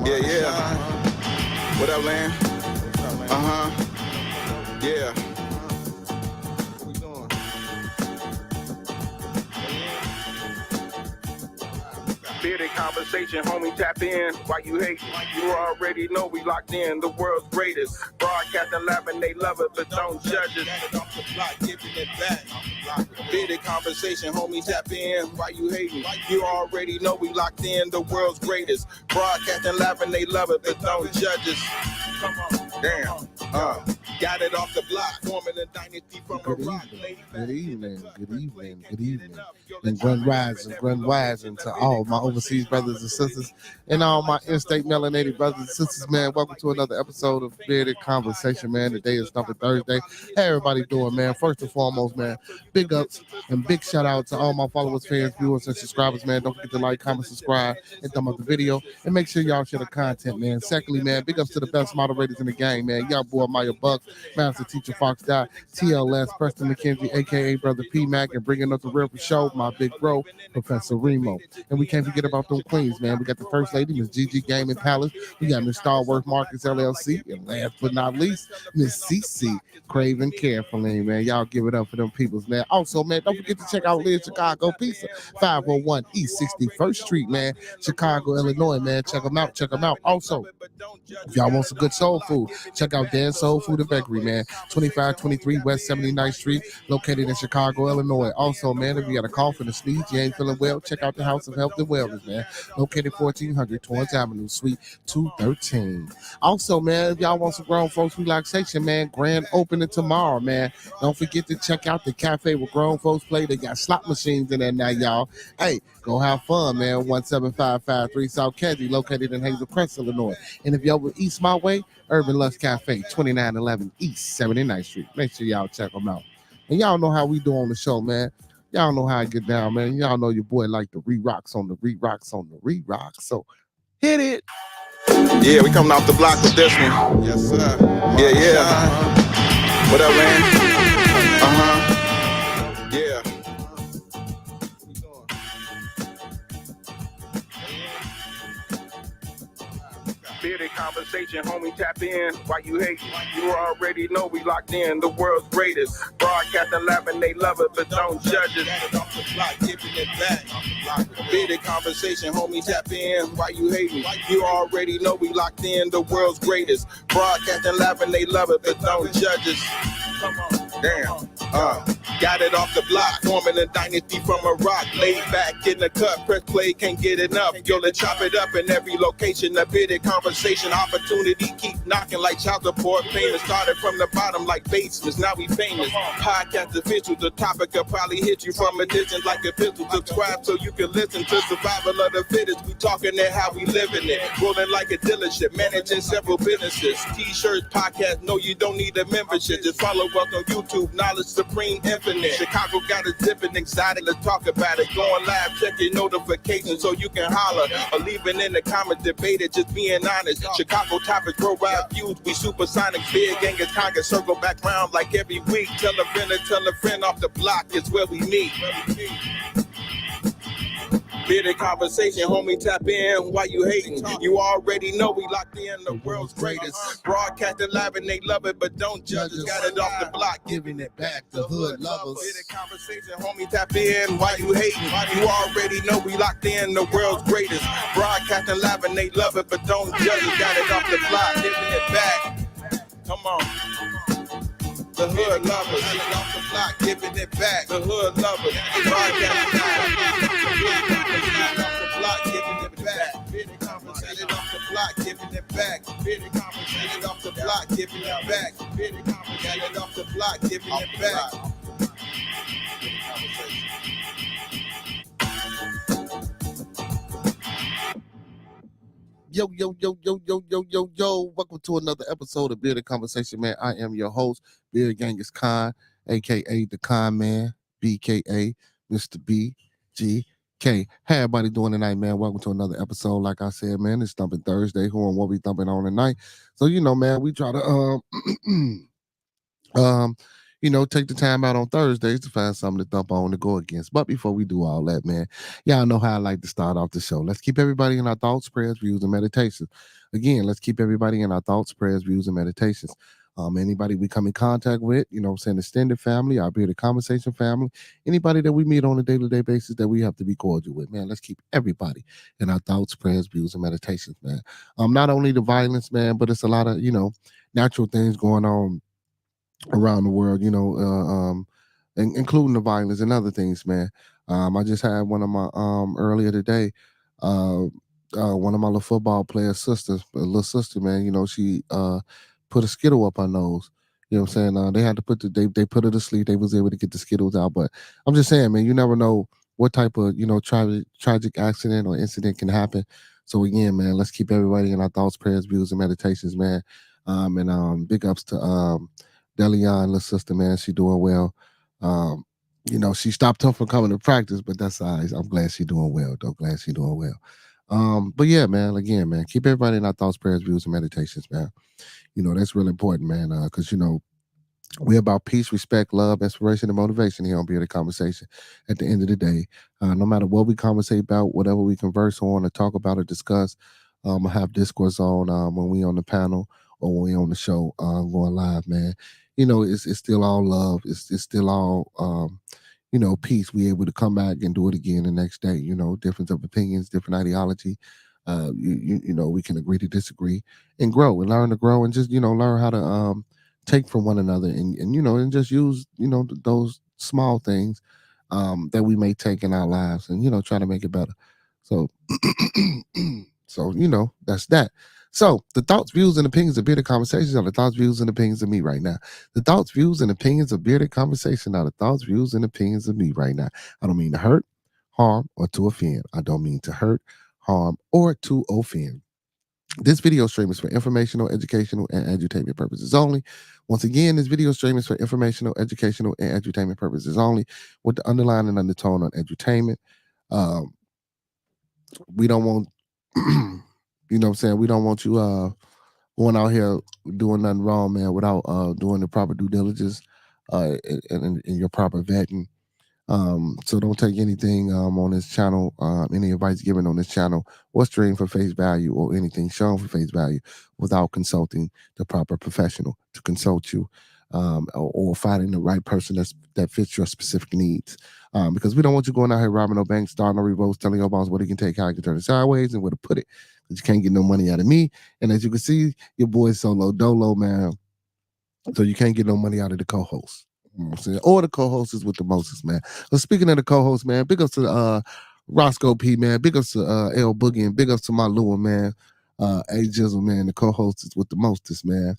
Yeah, yeah. What up, Lan? Yeah. What we doing? Bearded conversation, homie, tap in. Why you hate? You already know we locked in. The world's greatest. Broadcasting live and they love it, but don't judge it. Off the block, giving it back. Bearded conversation, homie, tap in. Why you hating? You already know we locked in. The world's greatest. Broadcasting live and they love it, but don't judge us. Come on. Damn. Got it off the block, forming a dynasty from a rock. Good evening. And grand rising to all my overseas brothers and sisters and all my in-state melanated brothers and sisters, man. Welcome to another episode of Bearded Conversation, man. Today is Thumpin Thursday. How everybody doing, man? First and foremost, man, big ups and big shout out to all my followers, fans, viewers, and subscribers, man. Don't forget to like, comment, subscribe, and thumb up the video, and make sure y'all share the content, man. Secondly, man, big ups to the best moderators in the game, man. Y'all boy Maya Bucks, Master Teacher Fox Dot, TLS, Preston McKenzie, aka Brother P Mac, and bringing up the real for show, my big bro, Professor Remo. And we can't forget about them queens, man. We got the First Lady, Miss Gigi Gaming Palace. We got Miss Star Wars Marcus LLC, and last but not least, Miss CC Craven Carefully, man. Y'all give it up for them peoples, man. Also, man, don't forget to check out Live Chicago Pizza, 501 East 61st Street, man, Chicago, Illinois, man. Check them out. Also, if y'all want some good soul food, check out Dan's Soul Food and Bakery, man. 2523 West 79th Street, located in Chicago, Illinois. Also, man, if you got a cough and a sneeze, you ain't feeling well, check out the House of Health and Wellness, man. Located 1400 Torrance Avenue, Suite 213. Also, man, if y'all want some grown folks relaxation, man, grand opening tomorrow, man. Don't forget to check out the cafe where grown folks play. They got slot machines in there now, y'all. Hey, go have fun, man. 17553 South Kedzie, located in Hazel Crest, Illinois. And if y'all would East my way, Urban Lux Cafe, 2911 East 79th Street. Make sure y'all check them out. And y'all know how we do on the show, man. Y'all know how I get down, man. Y'all know your boy like the re-rocks on the re-rocks. So hit it. Yeah, we coming off the block with this one. Yes, sir. Yeah. What up, man? Yeah. Bearded conversation, homie, tap in. Why you hate? You already know we locked in. The world's greatest. Broadcasting live and they love it, but don't judge it. Off the block, giving it back. Bearded conversation, homie, tap in. Why you hating? You already know we locked in. The world's greatest. Broadcasting live and they love it, but don't judge us. Come on. Damn. Got it off the block, forming a dynasty from a rock. Laid back in the cut, press play, can't get enough. Yo, let's chop it up in every location. A bearded conversation, opportunity keep knocking like child support. Famous started from the bottom like basements, now we famous. Podcast official, the topic will probably hit you from a distance like a pistol. Subscribe so you can listen to survival of the fittest. We talking it how we living it. Rolling like a dealership, managing several businesses. T-shirts, podcast, no, you don't need a membership. Just follow us on YouTube, Knowledge Supreme Infinite. Chicago got a zipping excited, let's talk about it. Going live, check your notifications so you can holler. Or leaving in the comments, debate it, just being honest. Chicago topics, worldwide views, we supersonic. Big Angus Congress, circle back round like every week. Tell a friend off the block is where we meet. Bearded conversation, homie, tap in. Why you hating? You already know we locked in. The world's greatest. Broadcasting live and they love it, but don't judge us. Got it off the block, giving it back. The hood lovers. Bearded conversation, homie, tap in. Why you hating? You already know we locked in. The world's greatest. Broadcasting live and they love it, but don't judge us. Got it off the block, giving it back. Come on. The hood lovers, got it off the block, giving it back. The hood lovers, broadcasting live off the block, giving it back. Bearded conversation off the block, giving it back. Bearded conversation off the block, giving it back. Bearded conversation off the block, giving it back. Yo. Welcome to another episode of Bearded Conversation, man. I am your host, Beard Genghis Khan, a.k.a. the Con Man, B.K.A. Mr. B.G.K. How everybody doing tonight, man? Welcome to another episode. Like I said, man, it's Thumpin Thursday. Who and what we thumping on tonight? So, man, we try to, take the time out on Thursdays to find something to thump on to go against. But before we do all that, man, y'all know how I like to start off the show. Let's keep everybody in our thoughts, prayers, views, and meditations. Again, let's keep everybody in our thoughts, prayers, views, and meditations. Anybody we come in contact with, saying extended family, our bearded conversation family, anybody that we meet on a day-to-day basis that we have to be cordial with, man. Let's keep everybody in our thoughts, prayers, views, and meditations, man. Not only the violence, man, but it's a lot of, natural things going on around the world, including the violence and other things, man. I just had one of my earlier today, uh, one of my little football player sisters, a little sister, man. She put a skittle up her nose. You know what I'm saying? They had to put they put her to sleep. They was able to get the skittles out, but I'm just saying, man, you never know what type of tragic accident or incident can happen. So again, man, let's keep everybody in our thoughts, prayers, views, and meditations, man. And big ups to Delion, little sister, man. She doing well. Um, she stopped her from coming to practice, but that's all right. I'm glad she doing well, though. Glad she doing well. But yeah, man, again, man, keep everybody in our thoughts, prayers, views, and meditations, man. That's really important, man, because, we're about peace, respect, love, inspiration, and motivation here on Bearded Conversation. At the end of the day, no matter what we conversate about, whatever we converse on or talk about or discuss, I have discourse on when we on the panel or when we on the show going live, man. It's still all love. It's still all peace. We able to come back and do it again the next day. Difference of opinions, different ideology. We can agree to disagree and grow and learn to grow and just learn how to take from one another and just use those small things that we may take in our lives and try to make it better. So so that's that. So the thoughts, views, and opinions of Bearded Conversations are the thoughts, views, and opinions of me right now. The thoughts, views, and opinions of Bearded Conversation are the thoughts, views, and opinions of me right now. I don't mean to hurt, harm, or to offend. I don't mean to hurt, harm, or to offend. This video stream is for informational, educational, and edutainment purposes only. Once again, this video stream is for informational, educational, and edutainment purposes only, with the underlying and undertone on edutainment. We don't want, what I'm saying? We don't want you going out here doing nothing wrong, man, without doing the proper due diligence and your proper vetting. So don't take anything on this channel, any advice given on this channel or stream for face value or anything shown for face value without consulting the proper professional to consult you or finding the right person that fits your specific needs. Because we don't want you going out here robbing no banks, starting no revolts, telling your boss what he can take, how he can turn it sideways, and where to put it. Because you can't get no money out of me. And as you can see, your boy's solo dolo, man. So you can't get no money out of the co-host. Or the co-host is with the Moses, man. So speaking of the co-host, man, big ups to Roscoe P, man. Big ups to L Boogie, and big ups to my Lua, man. A Jizzle, man. The co-host is with the mostest, man.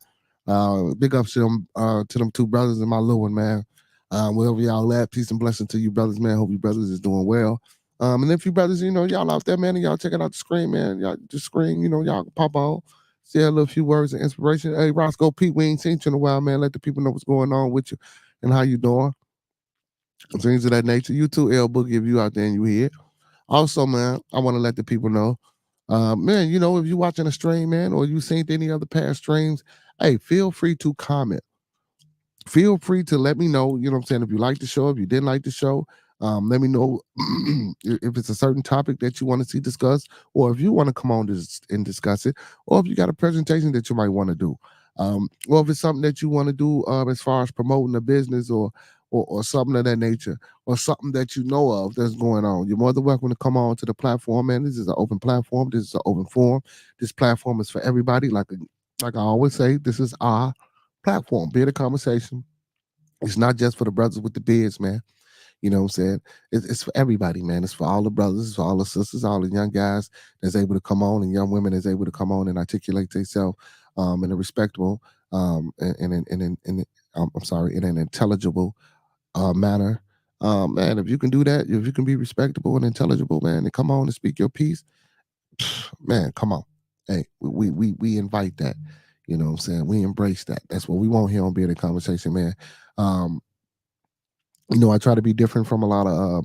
Big ups to them two brothers and my Lua, man. Wherever y'all at, peace and blessing to you brothers, man. Hope you brothers is doing well. And if you brothers, y'all out there, man, and y'all checking out the screen, man. Y'all just screen, y'all can pop on. Say a little few words of inspiration. Hey, Roscoe Pete, we ain't seen you in a while, man. Let the people know what's going on with you and how you doing. Things of that nature. You too, L Boogie, if you out there and you here. Also, man, I want to let the people know, man, if you watching a stream, man, or you seen any other past streams, hey, feel free to comment. Feel free to let me know, what I'm saying, if you like the show, if you didn't like the show. Let me know if it's a certain topic that you want to see discussed, or if you want to come on and discuss it, or if you got a presentation that you might want to do, or if it's something that you want to do as far as promoting a business or something of that nature, or something that you know of that's going on. You're more than welcome to come on to the platform, man. This is an open platform. This is an open forum. This platform is for everybody. Like I always say, this is our platform. Bearded Conversation. It's not just for the brothers with the beards, man. You know what I'm saying? It's for everybody, man. It's for all the brothers, it's for all the sisters, all the young guys that's able to come on, and young women that's able to come on and articulate themselves in a respectable I'm sorry, in an intelligible manner. Man, if you can do that, if you can be respectable and intelligible, man, and come on and speak your piece, man, come on. Hey, we invite that. You know what I'm saying? We embrace that. That's what we want here on Bearded Conversation, man. I try to be different from a lot of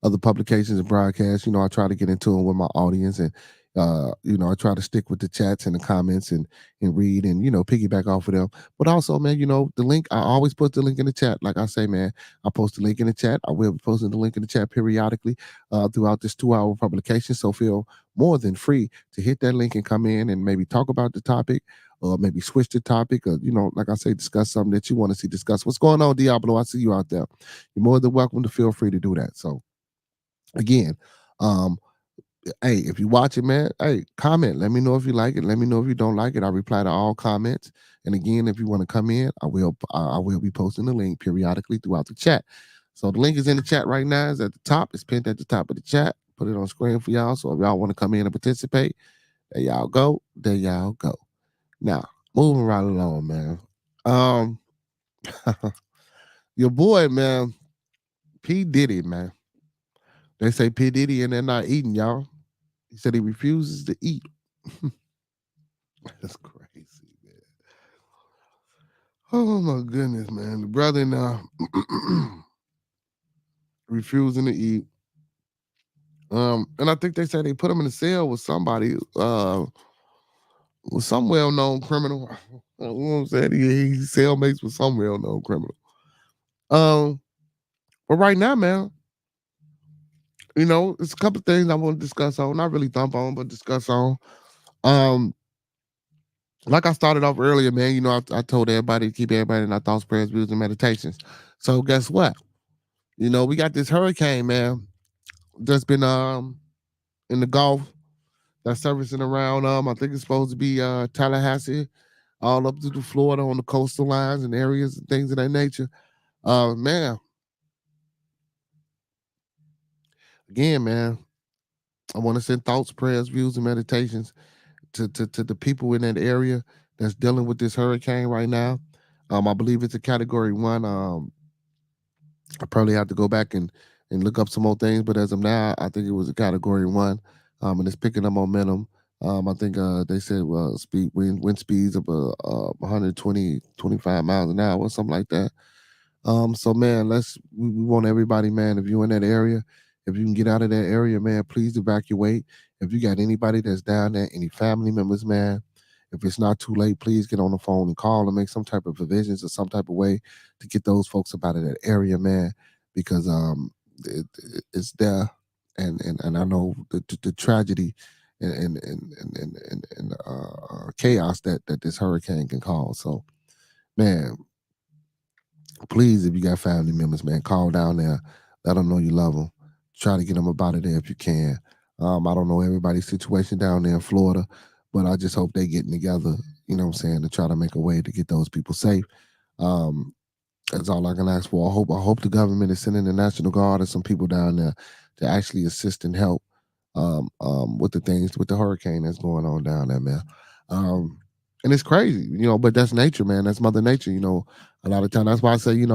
other publications and broadcasts. I try to get into it with my audience and I try to stick with the chats and the comments and read and piggyback off of them. But also, man, the link, I always put the link in the chat. Like I say, man, I post the link in the chat. I will be posting the link in the chat periodically throughout this 2 hour publication. So feel more than free to hit that link and come in and maybe talk about the topic or maybe switch the topic or, like I say, discuss something that you want to see discussed. What's going on, Diablo? I see you out there. You're more than welcome to feel free to do that. So again, um, hey, if you watch it, man, hey, comment. Let me know if you like it. Let me know if you don't like it. I reply to all comments. And again, if you want to come in, I will be posting the link periodically throughout the chat. So the link is in the chat right now. It's at the top. It's pinned at the top of the chat. Put it on screen for y'all. So if y'all want to come in and participate, there y'all go. There y'all go. Now, moving right along, man. Um, your boy, man, P. Diddy, man. They say P. Diddy and they're not eating, y'all. He said he refuses to eat. That's crazy, man. Oh my goodness, man. The brother now refusing to eat. And I think they said they put him in a cell with somebody, with some well-known criminal. You know what I'm saying? He cellmates with some well-known criminal. But right now, man, it's a couple things I want to discuss on. Not really thump on, but discuss on. Um, like I started off earlier, man, I told everybody to keep everybody in our thoughts, prayers, views, and meditations. So guess what? We got this hurricane, man, that's been in the Gulf that's servicing around I think it's supposed to be Tallahassee, all up to the Florida on the coastal lines and areas and things of that nature. Man, again, man, I want to send thoughts, prayers, views, and meditations to the people in that area that's dealing with this hurricane right now. I believe it's a category one. I probably have to go back and look up some more things, but as of now, I think it was a category one, and it's picking up momentum. I think they said wind speeds of 120, 25 miles an hour or something like that. So man, we want everybody, man. If you're in that area, if you can get out of that area, man, please evacuate. If you got anybody that's down there, any family members, man, if it's not too late, please get on the phone and call and make some type of provisions or some type of way to get those folks up out of that area, man, because it's there, and I know the tragedy and chaos that this hurricane can cause. So, man, please, if you got family members, man, call down there. Let them know you love them. Try to get them up out of there if you can. I don't know everybody's situation down there in Florida, but I just hope they getting together, to try to make a way to get those people safe. Um, that's all I can ask for. I hope the government is sending the National Guard and some people down there to actually assist and help with the things with the hurricane that's going on down there, man. Um, and it's crazy, but that's nature, man. That's Mother Nature, a lot of time. That's why I say,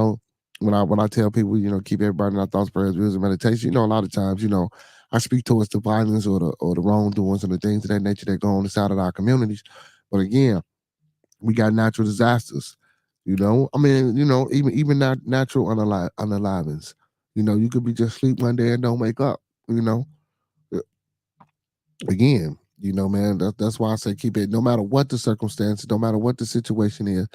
when I tell people, keep everybody in our thoughts, prayers, views, and meditation, a lot of times, I speak towards the violence or the wrongdoings and the things of that nature that go on inside of our communities. But again, we got natural disasters. I mean, even not natural unalivings. You could be just sleep one day and don't wake up. Again, man, that's why I say keep it. No matter what the circumstances, no matter what the situation is,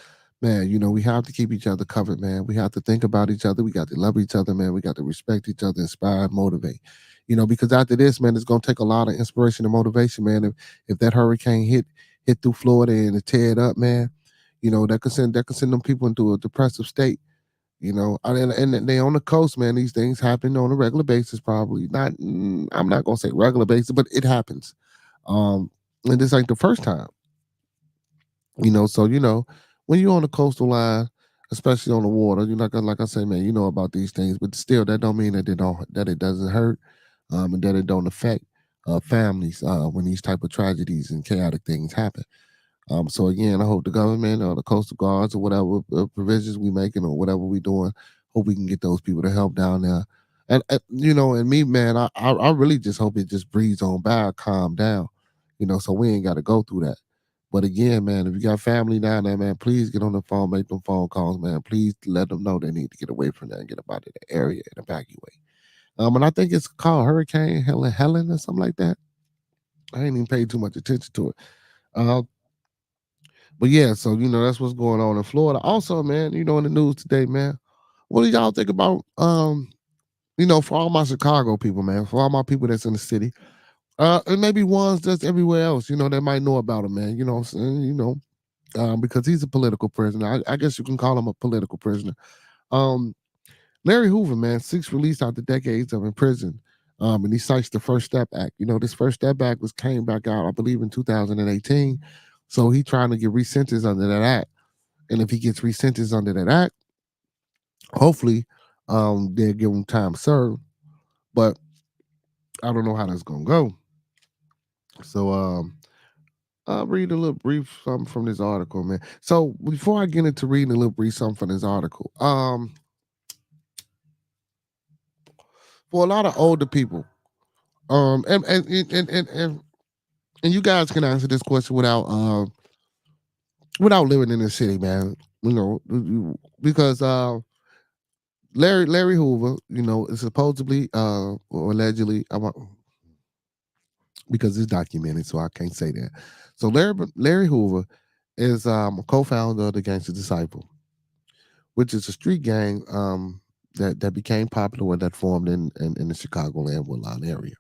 man, we have to keep each other covered, man. We have to think about each other. We got to love each other, man. We got to respect each other, inspire, motivate. Because after this, man, it's gonna take a lot of inspiration and motivation, man. If that hurricane hit through Florida and it tear it up, man, that could send them people into a depressive state. And they on the coast, man. These things happen on a regular basis, probably not. I'm not gonna say regular basis, but it happens. And this ain't the first time. So when you're on the coastal line, especially on the water, you're not gonna, like I say, man, you know about these things, but still, that don't mean that it doesn't hurt, and that it don't affect families when these type of tragedies and chaotic things happen. So again, I hope the government or the coastal guards or whatever provisions we making or whatever we doing, hope we can get those people to help down there. And me, man, I really just hope it just breathes on by, calm down, so we ain't got to go through that. But again, man, if you got family down there, man, please get on the phone, make them phone calls, man. Please let them know they need to get away from that and get up out of the area and evacuate. And I think it's called Hurricane Helen or something like that. I ain't even paid too much attention to it. Uh, but yeah, so that's what's going on in Florida. Also, man, in the news today, man. What do y'all think about for all my Chicago people, man, for all my people that's in the city, and maybe ones that's everywhere else, that might know about him, man. You know what I'm saying? Because he's a political prisoner. I guess you can call him a political prisoner. Um, Larry Hoover, man, 6 released after decades of in prison. And he cites the First Step Act. This First Step Act came back out, I believe, in 2018. So he trying to get resentenced under that act. And if he gets resentenced under that act, hopefully, they'll give him time served. But I don't know how that's gonna go. So I'll read a little brief something from this article, man. So before I get into reading a little brief something from this article, for a lot of older people, and you guys can answer this question without living in the city, man. Because Larry Hoover, is supposedly or allegedly, because it's documented, so I can't say that. So Larry Hoover is a co-founder of the Gangster Disciple, which is a street gang that became popular when that formed in the Chicagoland Woodlawn area.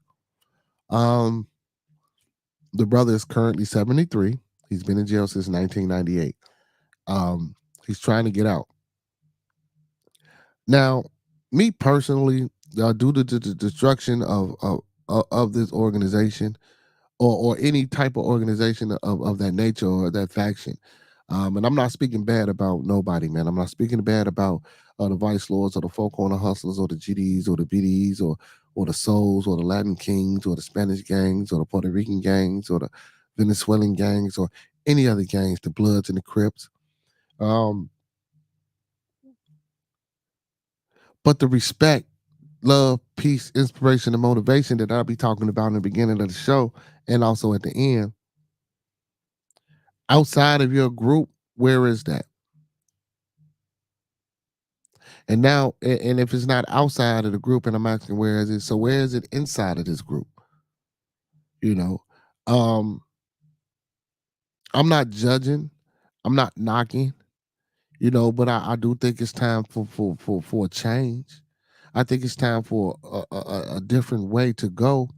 The brother is currently 73. He's been in jail since 1998. He's trying to get out. Now, me personally, due to the destruction of this organization, or any type of organization of that nature or that faction. And I'm not speaking bad about nobody, man. I'm not speaking bad about the Vice Lords or the Four Corner Hustlers or the GDs or the BDs or the Souls or the Latin Kings or the Spanish gangs or the Puerto Rican gangs or the Venezuelan gangs or any other gangs, the Bloods and the Crips. But the respect, love, peace, inspiration, and motivation that I'll be talking about in the beginning of the show and also at the end, outside of your group, where is that? And now, and if it's not outside of the group, and I'm asking where is it? So where is it inside of this group? You know, um, I'm not judging, I'm not knocking, but I do think it's time for a change. I think it's time for a different way to go,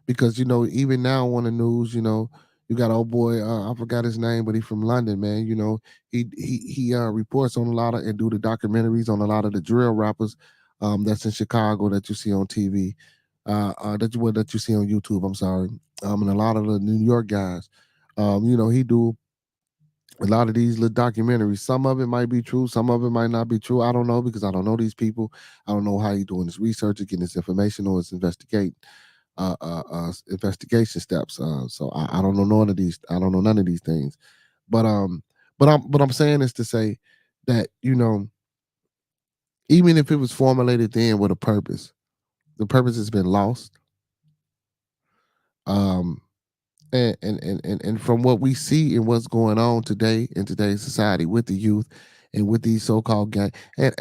because even now on the news, you got old boy, I forgot his name, but he's from London, man. He reports on a lot of and do the documentaries on a lot of the drill rappers that's in Chicago that you see on TV, that you see on YouTube. I'm sorry, and a lot of the New York guys. He do a lot of these little documentaries. Some of it might be true, some of it might not be true. I don't know, because I don't know these people. I don't know how he's doing his research or getting his information or his investigation steps. So I don't know none of these. I don't know none of these things. But I'm saying this to say that even if it was formulated then with a purpose, the purpose has been lost. Um, and from what we see and what's going on today in today's society with the youth and with these so-called gang, and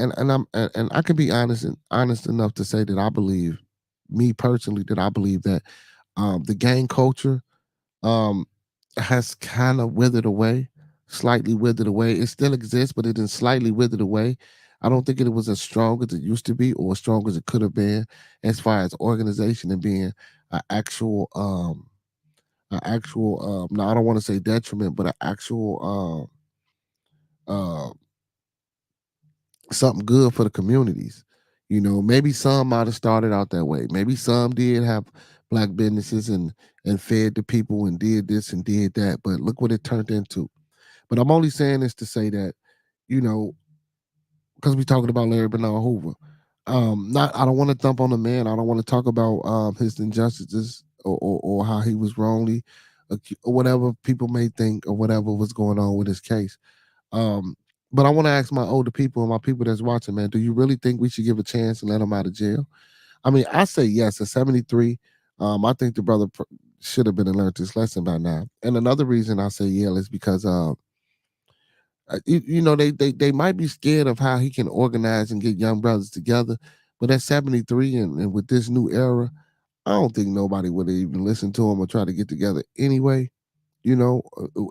I can be honest enough to say that I believe, me personally, that I believe that the gang culture um has kind of withered away, slightly withered away. It still exists, but it is slightly withered away. I don't think it was as strong as it used to be or as strong as it could have been, as far as organization and being an actual no, I don't want to say detriment, but an actual something good for the communities. Maybe some might have started out that way. Maybe some did have black businesses and fed the people and did this and did that. But look what it turned into. But I'm only saying this to say that, you know, because we're talking about Larry Bernard Hoover. Not I don't want to thump on the man. I don't want to talk about his injustices or how he was wrongly or whatever people may think or whatever was going on with his case. Um, but I want to ask my older people and my people that's watching, man, do you really think we should give a chance and let him out of jail? I mean, I say yes. At 73, I think the brother should have been and learned this lesson by now. And another reason I say yeah is because they might be scared of how he can organize and get young brothers together. But at 73 and with this new era, I don't think nobody would even listen to him or try to get together anyway. You know,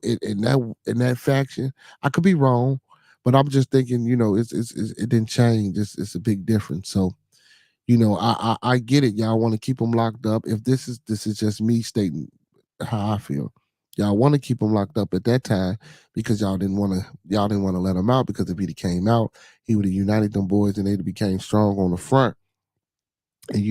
in that faction, I could be wrong, but I'm just thinking, it didn't change. It's a big difference. So, I get it. Y'all want to keep them locked up. If this is just me stating how I feel. Y'all want to keep him locked up at that time because y'all didn't want to let him out, because if he came out, he would have united them boys and they'd became strong on the front. And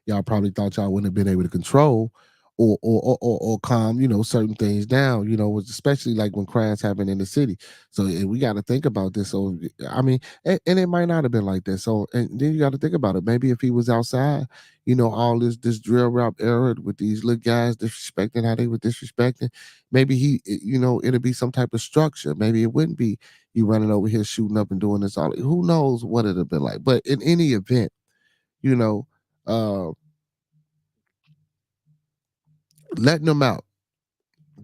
y'all probably thought y'all wouldn't have been able to control or calm certain things down, especially like when crimes happen in the city. So we got to think about this. So I mean, and it might not have been like that. So and then you got to think about it. Maybe if he was outside, all this drill rap era with these little guys disrespecting how they were disrespecting, maybe it'd be some type of structure. Maybe it wouldn't be you running over here shooting up and doing this all. Who knows what it'd have been like. But in any event, you know, uh, letting them out.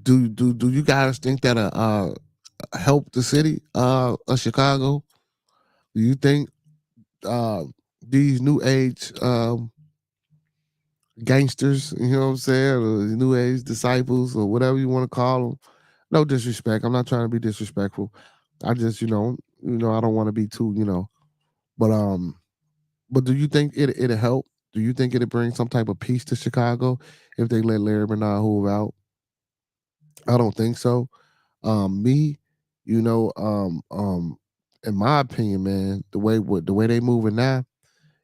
Do you guys think that help the city of Chicago? Do you think uh these new age gangsters, you know what I'm saying, or these new age disciples or whatever you want to call them? No disrespect. I'm not trying to be disrespectful. I just I don't want to be too but but do you think it'll help? Do you think it'll bring some type of peace to Chicago if they let Larry Bernard Hoover out? I don't think so. Me, you know, in my opinion, man, the way they moving now,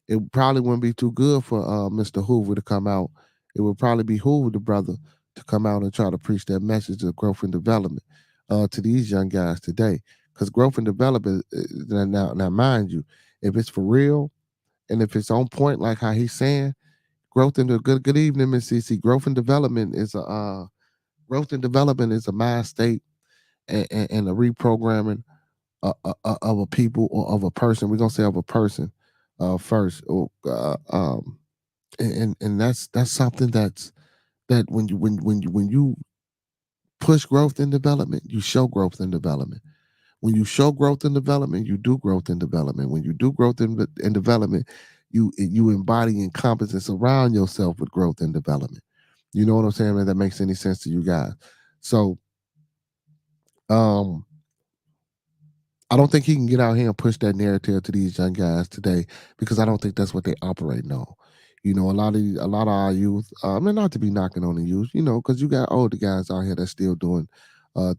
it probably wouldn't be too good for Mr. Hoover to come out. It would probably be Hoover, the brother, to come out and try to preach that message of growth and development to these young guys today. Because growth and development, now, mind you, if it's for real and if it's on point, like how he's saying, growth and good evening, Miss CC. Growth and development is a mind state and a reprogramming of a people or of a person. We're gonna say of a person first, and that's something that when you push growth and development, you show growth and development. When you show growth and development, you do growth and development. When you do growth and development, you embody and encompass and surround yourself with growth and development. You know what I'm saying, man? That makes any sense to you guys? So, um, I don't think he can get out here and push that narrative to these young guys today because I don't think that's what they operating on. A lot of our youth. I mean, not to be knocking on the youth, because you got older guys out here that's still doing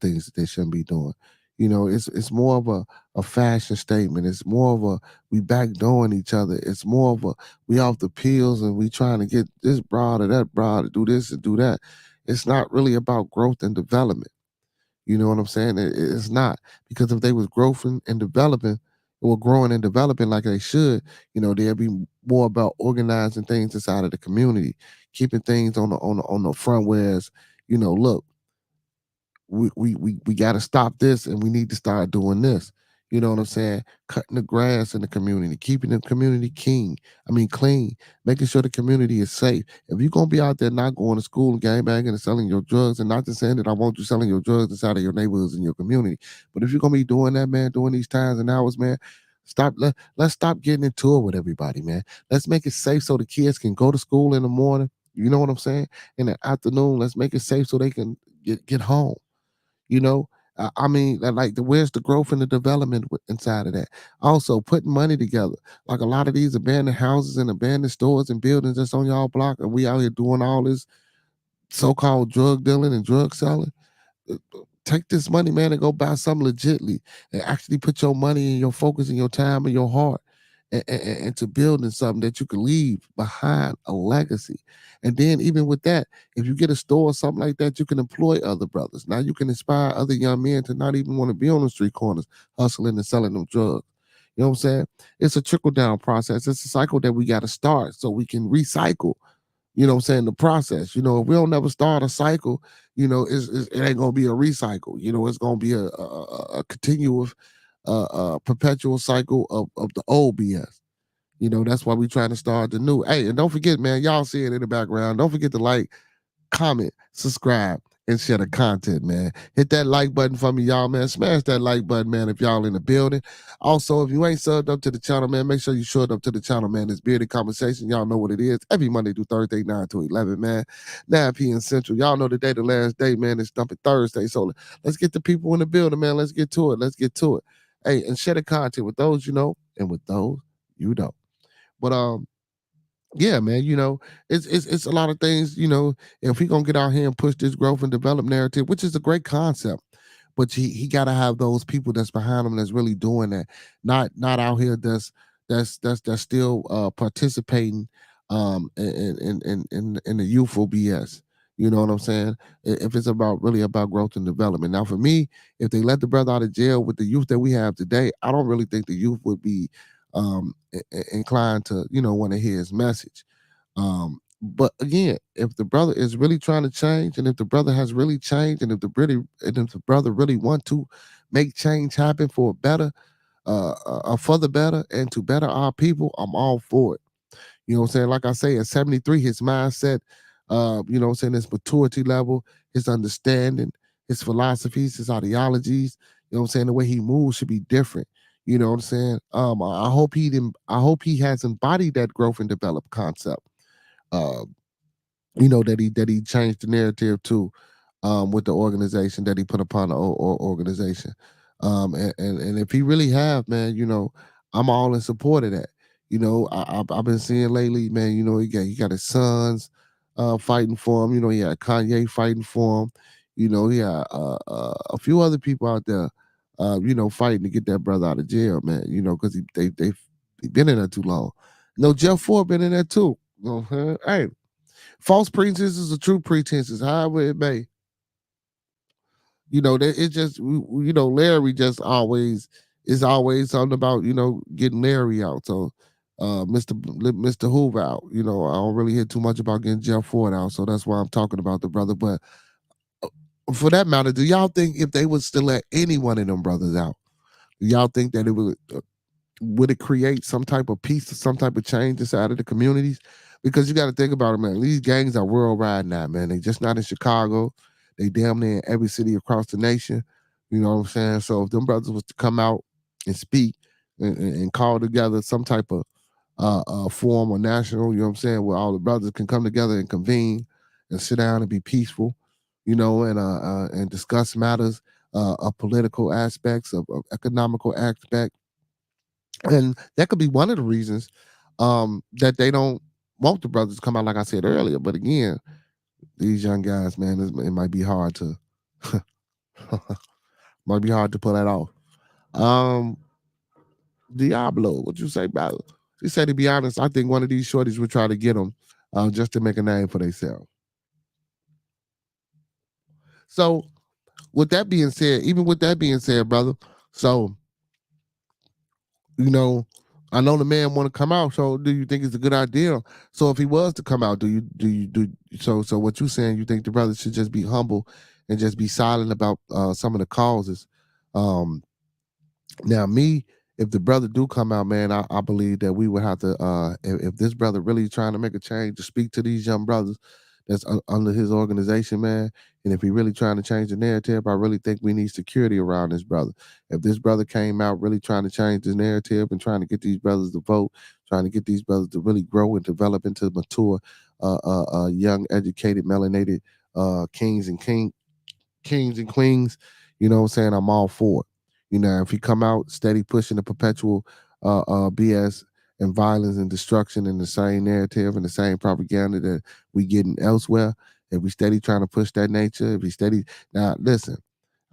things that they shouldn't be doing. It's more of a fashion statement. It's more of a we backdooring each other. It's more of a we off the pills and we trying to get this broad or that broad to do this and do that. It's not really about growth and development. You know what I'm saying? It's not, because if they was growing and developing, or growing and developing like they should, they'll be more about organizing things inside of the community, keeping things on the front. Whereas, look, we got to stop this and we need to start doing this. You know what I'm saying? Cutting the grass in the community, keeping the community clean, making sure the community is safe. If you're gonna be out there not going to school and gangbanging and selling your drugs, and not just saying that I want you selling your drugs inside of your neighborhoods and your community, but if you're gonna be doing that, man, doing these times and hours, man, let's stop getting into it with everybody, man. Let's make it safe so the kids can go to school in the morning. You know what I'm saying? In the afternoon, let's make it safe so they can get home. you know like where's the growth and the development inside of that? Also putting money together, like a lot of these abandoned houses and abandoned stores and buildings that's on y'all block, and we out here doing all this so-called drug dealing and drug selling. Take this money, man, and go buy something legitly, and actually put your money and your focus and your time and your heart into building something that you can leave behind a legacy. And then even with that, if you get a store or something like that, you can employ other brothers. Now you can inspire other young men to not even want to be on the street corners hustling and selling them drugs. You know what I'm saying? It's a trickle down process. It's a cycle that we got to start so we can recycle, the process. If we don't never start a cycle, it ain't gonna be a recycle. It's gonna be a continuous perpetual cycle of the old BS. That's why we trying to start the new. Hey, and don't forget, man, y'all see it in the background. Don't forget to like, comment, subscribe, and share the content, man. Hit that like button for me, y'all, man. Smash that like button, man, if y'all in the building. Also, if you ain't subbed up to the channel, man, make sure you showed up to the channel, man. It's Bearded Conversation. Y'all know what it is. Every Monday through Thursday, 9 to 11, man. 9 p.m. Central. Y'all know the day, the last day, man. It's Thumpin Thursday. So let's get the people in the building, man. Let's get to it. Let's get to it. Hey, and share the content with those you know and with those you don't. But yeah, man, it's a lot of things, if we gonna get out here and push this growth and develop narrative, which is a great concept, but he gotta have those people that's behind him that's really doing that, not out here that's still participating in the youthful BS. You know what I'm saying? If it's really about growth and development. Now, for me, if they let the brother out of jail with the youth that we have today, I don't really think the youth would be inclined to want to hear his message. But again, if the brother is really trying to change, and if the brother has really changed, and if the brother really want to make change happen for a better, for the better, and to better our people, I'm all for it. You know what I'm saying? Like I say, at 73, his mindset, his maturity level, his understanding, his philosophies, his ideologies, the way he moves should be different. You know what I'm saying? I hope he has embodied that growth and develop concept. Uh, that he changed the narrative to with the organization that he put upon the organization. And if he really have, man, I'm all in support of that. I've been seeing lately, man. He got his sons fighting for him. He had Kanye fighting for him. He had a few other people out there, fighting to get that brother out of jail, man. Because they've been in there too long. Jeff Ford been in there too. Hey, false pretenses are true pretenses, however it may. It just Larry just always is always something about getting Larry out. So Mr. Hoover out. I don't really hear too much about getting Jeff Ford out. So that's why I'm talking about the brother. But for that matter, do y'all think if they would still let any one of them brothers out, do y'all think that it would it create some type of peace or some type of change inside of the communities? Because you got to think about it, man. These gangs are worldwide now, man. They just not in Chicago. They damn near in every city across the nation. You know what I'm saying? So if them brothers was to come out and speak and call together some type of forum or national, you know what I'm saying, where all the brothers can come together and convene and sit down and be peaceful, and discuss matters of political aspects, of economical aspect. And that could be one of the reasons that they don't want the brothers to come out, like I said earlier. But again, these young guys, man, it might be hard to pull that off. Diablo, what you say about it? She said, to be honest, I think one of these shorties would try to get them just to make a name for themselves. So with that being said, brother, so I know the man want to come out. So do you think it's a good idea? So if he was to come out, so what you saying, you think the brother should just be humble and just be silent about some of the causes? Now me, if the brother do come out, man, I believe that we would have to, if this brother really trying to make a change, to speak to these young brothers that's under his organization, man. And if he really trying to change the narrative, I really think we need security around this brother. If this brother came out really trying to change the narrative and trying to get these brothers to vote, trying to get these brothers to really grow and develop into mature, young, educated, melanated kings and queens, you know what I'm saying? I'm all for it. If he come out steady pushing the perpetual BS and violence and destruction in the same narrative and the same propaganda that we getting elsewhere, if we steady trying to push that nature, if we steady now listen,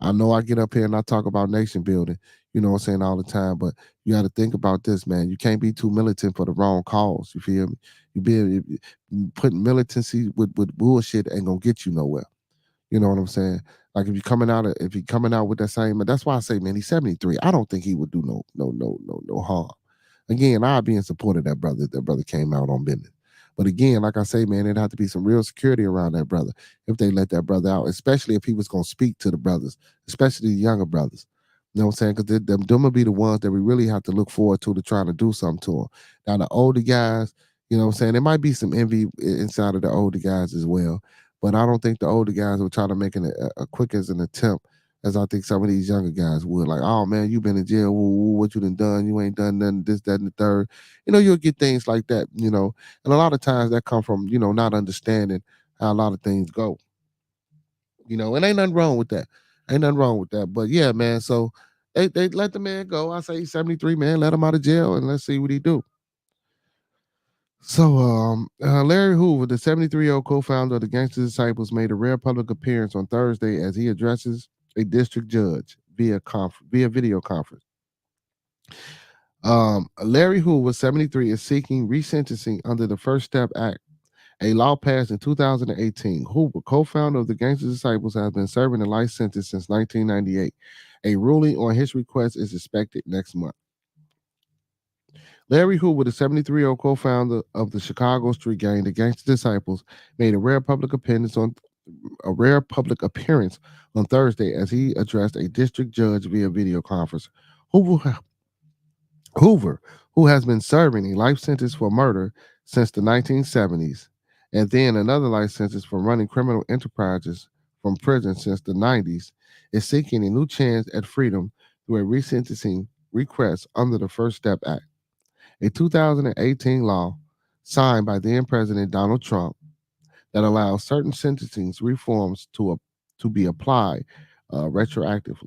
I know I get up here and I talk about nation building, you know what I'm saying, all the time, but you got to think about this, man. You can't be too militant for the wrong cause. You feel me? Putting militancy with bullshit ain't gonna get you nowhere. You know what I'm saying? Like if he coming out with that same, that's why I say, man, he's 73. I don't think he would do no harm. Again, I'd be in support of that brother if that brother came out on business. But again, like I say, man, it'd have to be some real security around that brother if they let that brother out, especially if he was gonna speak to the brothers, especially the younger brothers. You know what I'm saying? Because them will be the ones that we really have to look forward to trying to do something to them. Now the older guys, you know what I'm saying, there might be some envy inside of the older guys as well. but I don't think the older guys will try to make a quick as an attempt as I think some of these younger guys would. Like, oh man, you been in jail. What you done? You ain't done nothing. This, that, and the third. You'll get things like that. And a lot of times that come from not understanding how a lot of things go. And ain't nothing wrong with that. Ain't nothing wrong with that. But yeah, man. So they let the man go. I say he's 73, man. Let him out of jail and let's see what he do. So, Larry Hoover, the 73-year-old co-founder of the Gangster Disciples, made a rare public appearance on Thursday as he addresses a district judge via video conference. Larry Hoover, 73, is seeking resentencing under the First Step Act, a law passed in 2018. Hoover, co-founder of the Gangster Disciples, has been serving a life sentence since 1998. A ruling on his request is expected next month. Larry Hoover, the 73-year-old co-founder of the Chicago street gang, the Gangster Disciples, made a rare public appearance on Thursday as he addressed a district judge via video conference. Hoover, who has been serving a life sentence for murder since the 1970s, and then another life sentence for running criminal enterprises from prison since the 90s, is seeking a new chance at freedom through a resentencing request under the First Step Act, a 2018 law signed by then President Donald Trump that allows certain sentencing reforms to be applied retroactively.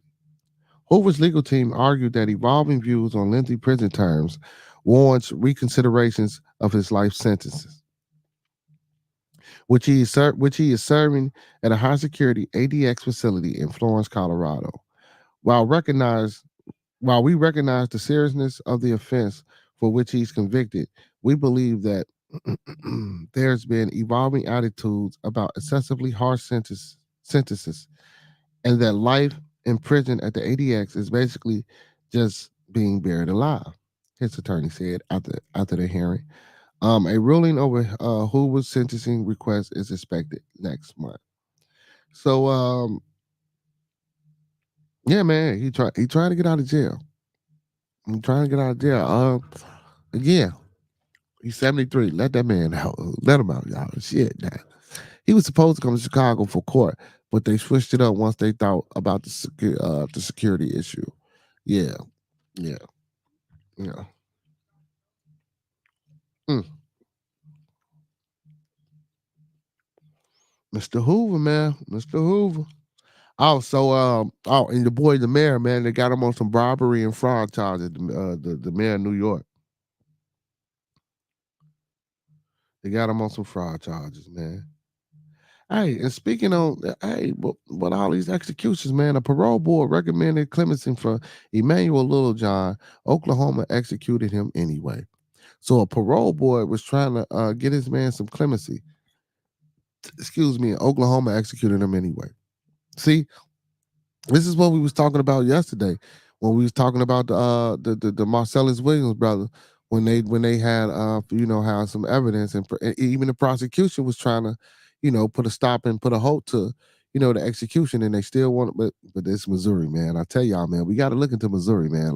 Hoover's legal team argued that evolving views on lengthy prison terms warrants reconsiderations of his life sentences, which he is serving at a high security ADX facility in Florence, Colorado. While we recognize the seriousness of the offense for which he's convicted, we believe that there's been evolving attitudes about excessively harsh sentences, and that life in prison at the ADX is basically just being buried alive, his attorney said after the hearing. A ruling over Hoover's sentencing request is expected next month. So, yeah, man, he trying to get out of jail. He's trying to get out of jail. Yeah, he's 73. Let that man out. Let him out, y'all. Shit, man. He was supposed to come to Chicago for court, but they switched it up once they thought about the security issue. Yeah, yeah, yeah. Mm. Mr. Hoover, man, Mr. Hoover. And the boy, the mayor, man, they got him on some robbery and fraud charges. The mayor of New York, they got him on some fraud charges, man. Hey, and speaking on, but all these executions, man, a parole board recommended clemency for Emmanuel Littlejohn. Oklahoma executed him anyway. So a parole board was trying to get his man some clemency. Excuse me, Oklahoma executed him anyway. See, this is what we was talking about yesterday when we was talking about the Marcellus Williams brother when they had had some evidence and even the prosecution was trying to put a stop and put a halt to the execution, and they still want but it's Missouri, man. I tell y'all, man, we got to look into Missouri, man. A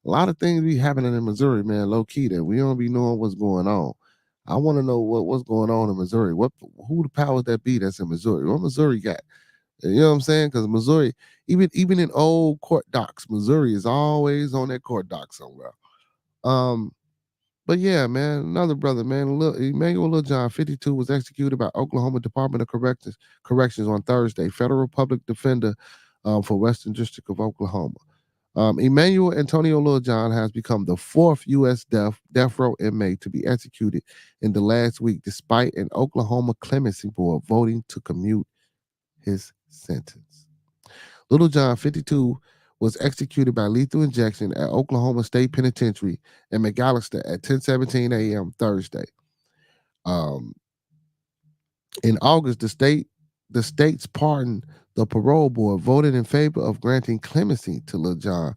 lot of things be happening in Missouri, man, low key, that we don't be knowing what's going on. I want to know what's going on in Missouri. Who the powers that be that's in Missouri? What Missouri got? You know what I'm saying? Because Missouri, even in old court docs, Missouri is always on that court doc somewhere. But yeah, man, another brother, man, Emmanuel Littlejohn, 52, was executed by Oklahoma Department of Corrections on Thursday. Federal public defender for Western District of Oklahoma. Emmanuel Antonio Littlejohn has become the fourth U.S. death row inmate to be executed in the last week, despite an Oklahoma clemency board voting to commute his sentence. Littlejohn, 52, was executed by lethal injection at Oklahoma State Penitentiary in McAllister at 10:17 a.m. Thursday. In August, the state's the parole board voted in favor of granting clemency to Littlejohn,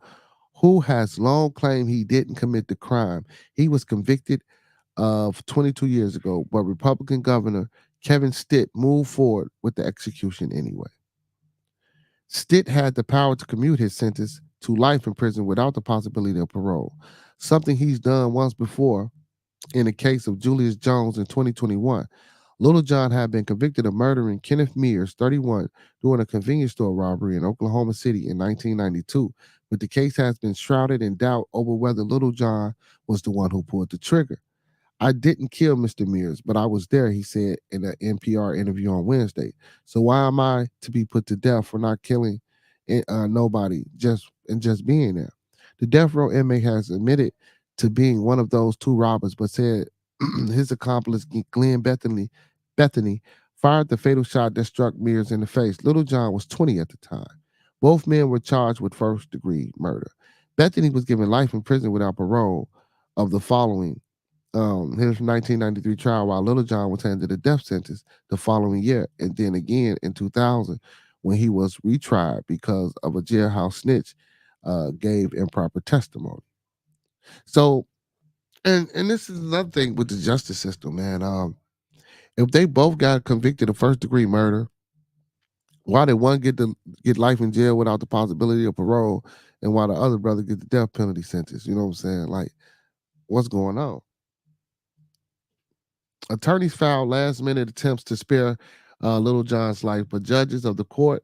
who has long claimed he didn't commit the crime. He was convicted of 22 years ago, but Republican Governor Kevin Stitt moved forward with the execution anyway. Stitt had the power to commute his sentence to life in prison without the possibility of parole, something he's done once before in the case of Julius Jones in 2021. Little John had been convicted of murdering Kenneth Mears, 31, during a convenience store robbery in Oklahoma City in 1992, but the case has been shrouded in doubt over whether Little John was the one who pulled the trigger. I didn't kill Mr. Mears, but I was there, he said in an NPR interview on Wednesday. So why am I to be put to death for not killing nobody just being there? The death row inmate has admitted to being one of those two robbers, but said his accomplice Glenn Bethany fired the fatal shot that struck Mears in the face. Little John was 20 at the time. Both men were charged with first-degree murder. Bethany was given life in prison without parole of the following his 1993 trial, while Little John was handed a death sentence the following year, and then again in 2000 when he was retried because of a jailhouse snitch gave improper testimony. So, and this is another thing with the justice system, man. If they both got convicted of first degree murder, why did one get life in jail without the possibility of parole, and why the other brother get the death penalty sentence? You know what I'm saying? Like, what's going on? Attorneys filed last minute attempts to spare Little John's life, but judges of the Court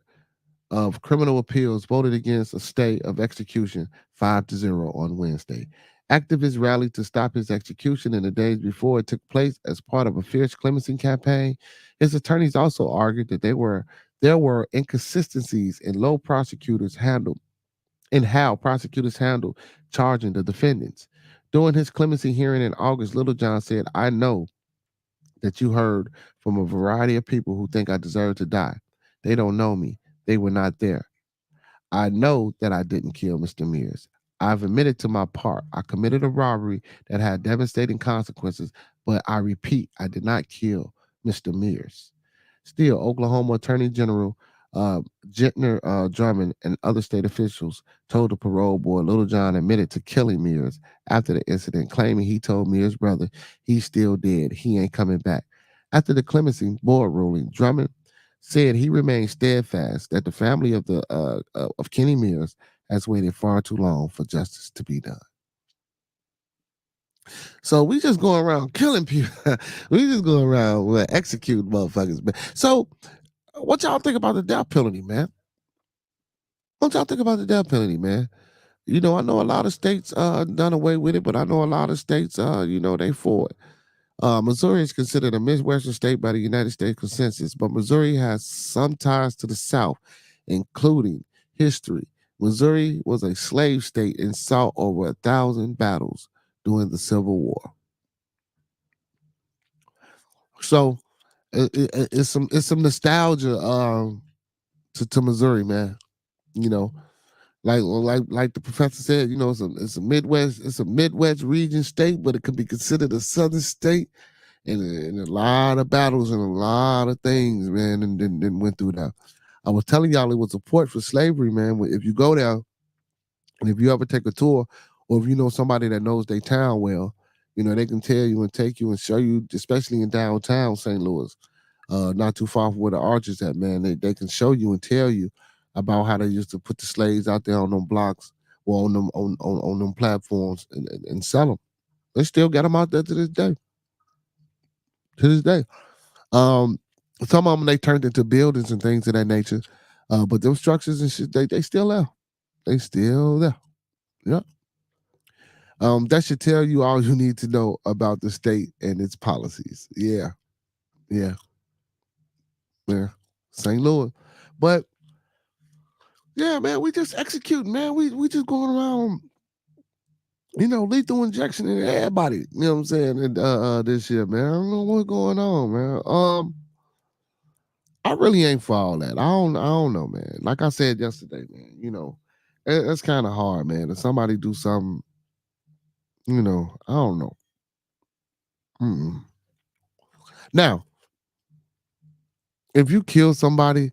of Criminal Appeals voted against a stay of execution 5-0 on Wednesday. Activists rallied to stop his execution in the days before it took place as part of a fierce clemency campaign. His attorneys also argued that there were inconsistencies in how prosecutors handled charging the defendants. During his clemency hearing in August, Little John said, "I know that you heard from a variety of people who think I deserve to die. They don't know me. They were not there. I know that I didn't kill Mr. Mears. I've admitted to my part. I committed a robbery that had devastating consequences, but I repeat, I did not kill Mr. Mears." Still, Oklahoma Attorney General Gentner Drummond and other state officials told the parole board Little John admitted to killing Mears after the incident, claiming he told Mears' brother he's still dead. He ain't coming back. After the clemency board ruling, Drummond said he remained steadfast that the family of Kenny Mears has waited far too long for justice to be done. So we just going around killing people. We just going around executing motherfuckers, man. So what y'all think about the death penalty, man? What y'all think about the death penalty, man? You know, I know a lot of states done away with it, but I know a lot of states, they for it. Missouri is considered a Midwestern state by the United States Consensus, but Missouri has some ties to the South, including history. Missouri was a slave state and saw over 1,000 battles during the Civil War. So it's some nostalgia to Missouri, man. You know, like the professor said, it's a Midwest region state, but it could be considered a Southern state, and a lot of battles and a lot of things, man, and then went through that. I was telling y'all it was a port for slavery, man. If you go there, and if you ever take a tour, or if you know somebody that knows their town well, they can tell you and take you and show you, especially in downtown St. Louis, not too far from where the arches at, man. They can show you and tell you about how they used to put the slaves out there on them blocks or on them platforms and sell them. They still got them out there to this day. To this day. Some of them they turned into buildings and things of that nature. But those structures and shit, they still there. They still there. Yeah. That should tell you all you need to know about the state and its policies. Yeah. Yeah. Yeah. St. Louis. But yeah, man, we just executing, man. We just going around, lethal injection in everybody. You know what I'm saying? And this year, man. I don't know what's going on, man. I really ain't for all that. I don't know, man. Like I said yesterday, man, it's kind of hard, man. If somebody do something, I don't know. Mm-mm. Now, if you kill somebody,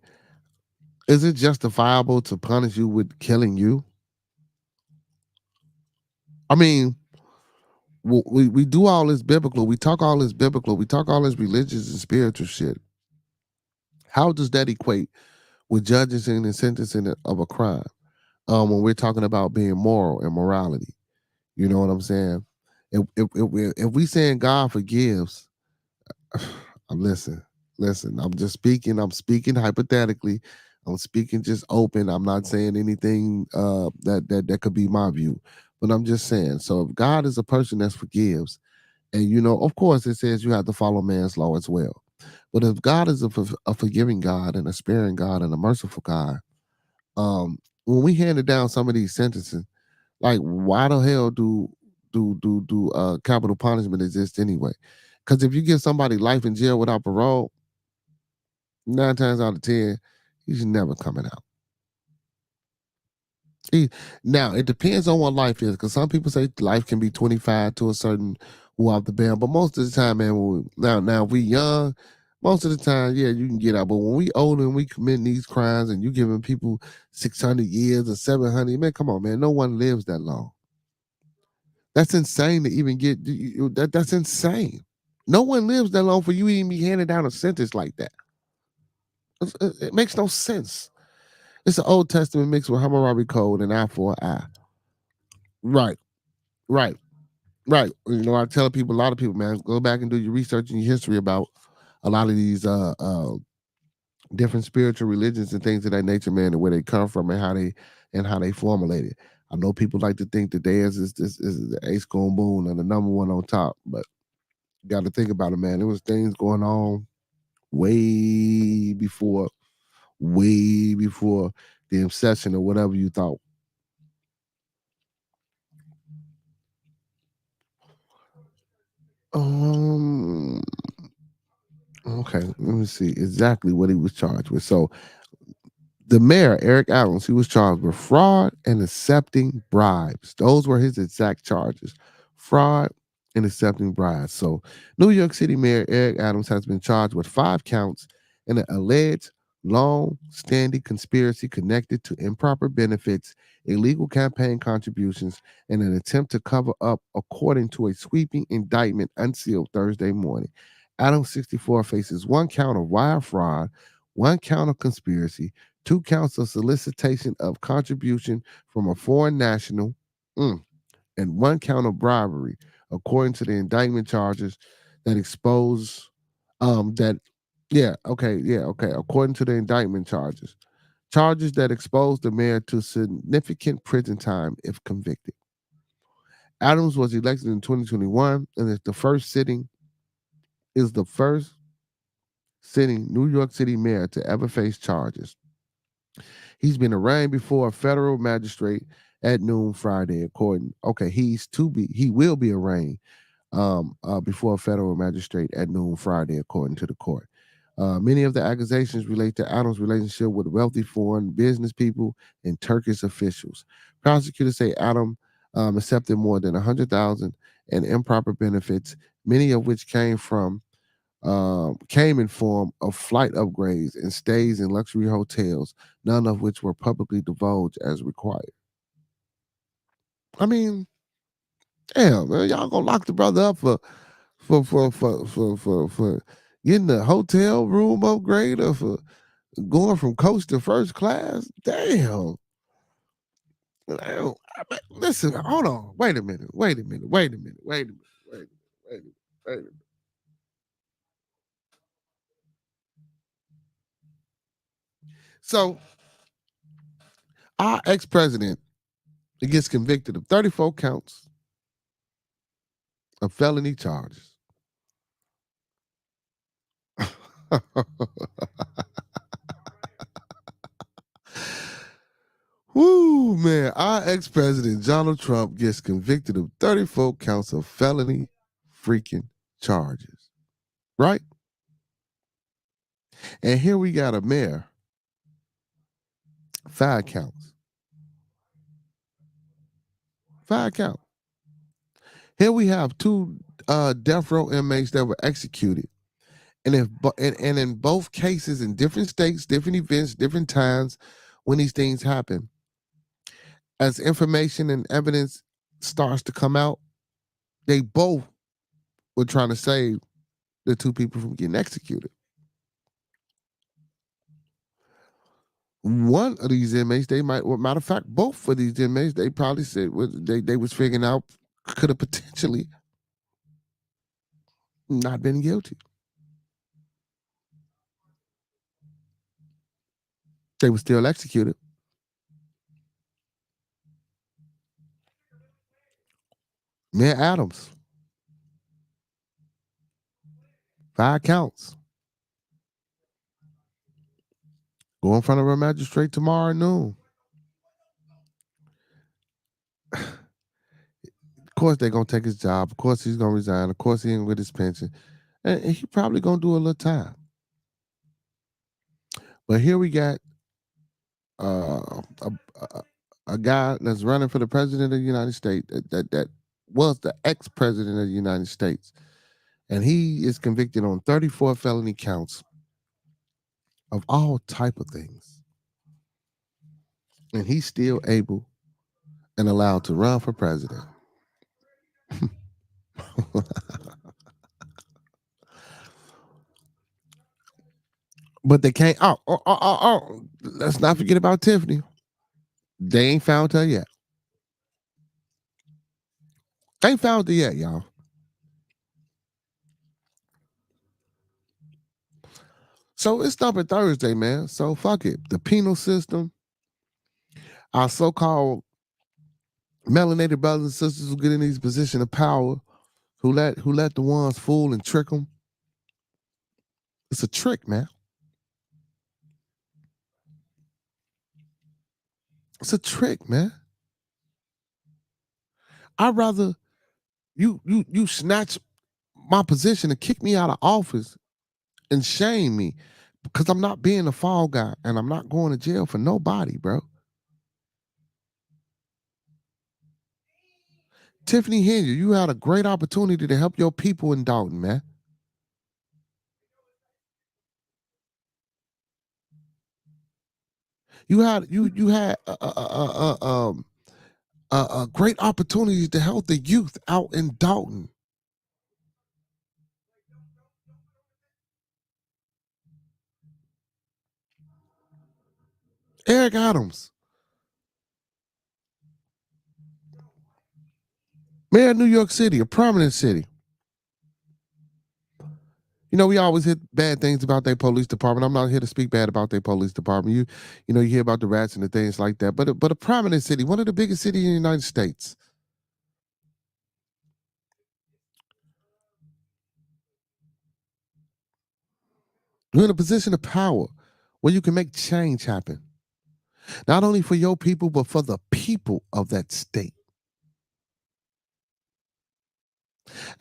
is it justifiable to punish you with killing you? I mean, we do all this biblical. We talk all this biblical. We talk all this religious and spiritual shit. How does that equate with judging and sentencing of a crime? When we're talking about being moral and morality, you know what I'm saying? If we saying God forgives, listen, listen. I'm just speaking. I'm speaking hypothetically. I'm speaking just open. I'm not saying anything that could be my view, but I'm just saying. So if God is a person that forgives, and of course, it says you have to follow man's law as well. But if God is a forgiving God and a sparing God and a merciful God, when we handed down some of these sentences, like why the hell do capital punishment exist anyway? Because if you give somebody life in jail without parole, 9 times out of 10, he's never coming out. Now it depends on what life is, because some people say life can be 25 to a certain off the bail, but most of the time, man, now if we young, most of the time, yeah, you can get out. But when we older and we commit these crimes, and you giving people 600 years or 700, man, come on, man, no one lives that long. That's insane to even get that. That's insane. No one lives that long for you to even be handed down a sentence like that. It makes no sense. It's an Old Testament mixed with Hammurabi Code and eye for an eye. Right, right, right. I tell people, a lot of people, man, go back and do your research and your history about a lot of these different spiritual religions and things of that nature, man, and where they come from and how they formulate it. I know people like to think that theirs is the ace going boom and the number one on top, but you got to think about it, man. There was things going on way before, way before the obsession or whatever you thought. Okay, let me see exactly what he was charged with. So the mayor, Eric Adams, he was charged with fraud and accepting bribes. Those were his exact charges: fraud and accepting bribes. So, New York City Mayor Eric Adams has been charged with 5 counts in an alleged long-standing conspiracy connected to improper benefits, illegal campaign contributions, and an attempt to cover up, according to a sweeping indictment unsealed Thursday morning. Adams, 64, faces 1 count of wire fraud, 1 count of conspiracy, 2 counts of solicitation of contribution from a foreign national, and 1 count of bribery, according to the indictment charges that expose that according to the indictment charges that expose the mayor to significant prison time if convicted. Adams was elected in 2021 and is the first sitting New York City mayor to ever face charges. He's been arraigned before a federal magistrate at noon Friday. He will be arraigned before a federal magistrate at noon Friday, according to the court. Many of the accusations relate to Adams' relationship with wealthy foreign business people and Turkish officials. Prosecutors say Adam accepted more than 100,000 in improper benefits, many of which came in form of flight upgrades and stays in luxury hotels, none of which were publicly divulged as required. I mean, damn, man, y'all gonna lock the brother up for getting the hotel room upgrade or for going from coach to first class? Damn. Listen, hold on. Wait a minute. So our ex-president gets convicted of 34 counts of felony charges. Woo, man. Our ex-president Donald Trump gets convicted of 34 counts of felony freaking charges. Right? And here we got a mayor, 5 counts. 5 counts. Here we have 2 death row inmates that were executed. And in both cases, in different states, different events, different times, when these things happen, as information and evidence starts to come out, they both were trying to save the 2 people from getting executed. One of these inmates, matter of fact, both of these inmates, they probably said they was figuring out could have potentially not been guilty. They were still executed. Mayor Adams, 5 counts. Go in front of a magistrate tomorrow noon. Of course, they're gonna take his job. Of course, he's gonna resign. Of course, he ain't with his pension, and he probably gonna do a little time. But here we got a guy that's running for the president of the United States that was the ex-president of the United States, and he is convicted on 34 felony counts of all type of things, and he's still able and allowed to run for president. But they can't. Let's not forget about Tiffany. They ain't found her yet. They ain't found her yet, y'all. So it's Thumpin Thursday, man. So fuck it. The penal system, our so-called melanated brothers and sisters who get in these positions of power, who let the ones fool and trick them. It's a trick, man. It's a trick, man. I'd rather you snatch my position and kick me out of office and shame me because I'm not being a fall guy and I'm not going to jail for nobody, bro. Tiffany Henry, you had a great opportunity to help your people in Dalton, man. You had great opportunities to help the youth out in Dalton. Eric Adams, mayor of New York City, a prominent city. You know, we always hear bad things about their police department. I'm not here to speak bad about their police department. You know, you hear about the rats and the things like that. But a prominent city, one of the biggest cities in the United States. You're in a position of power where you can make change happen. Not only for your people, but for the people of that state.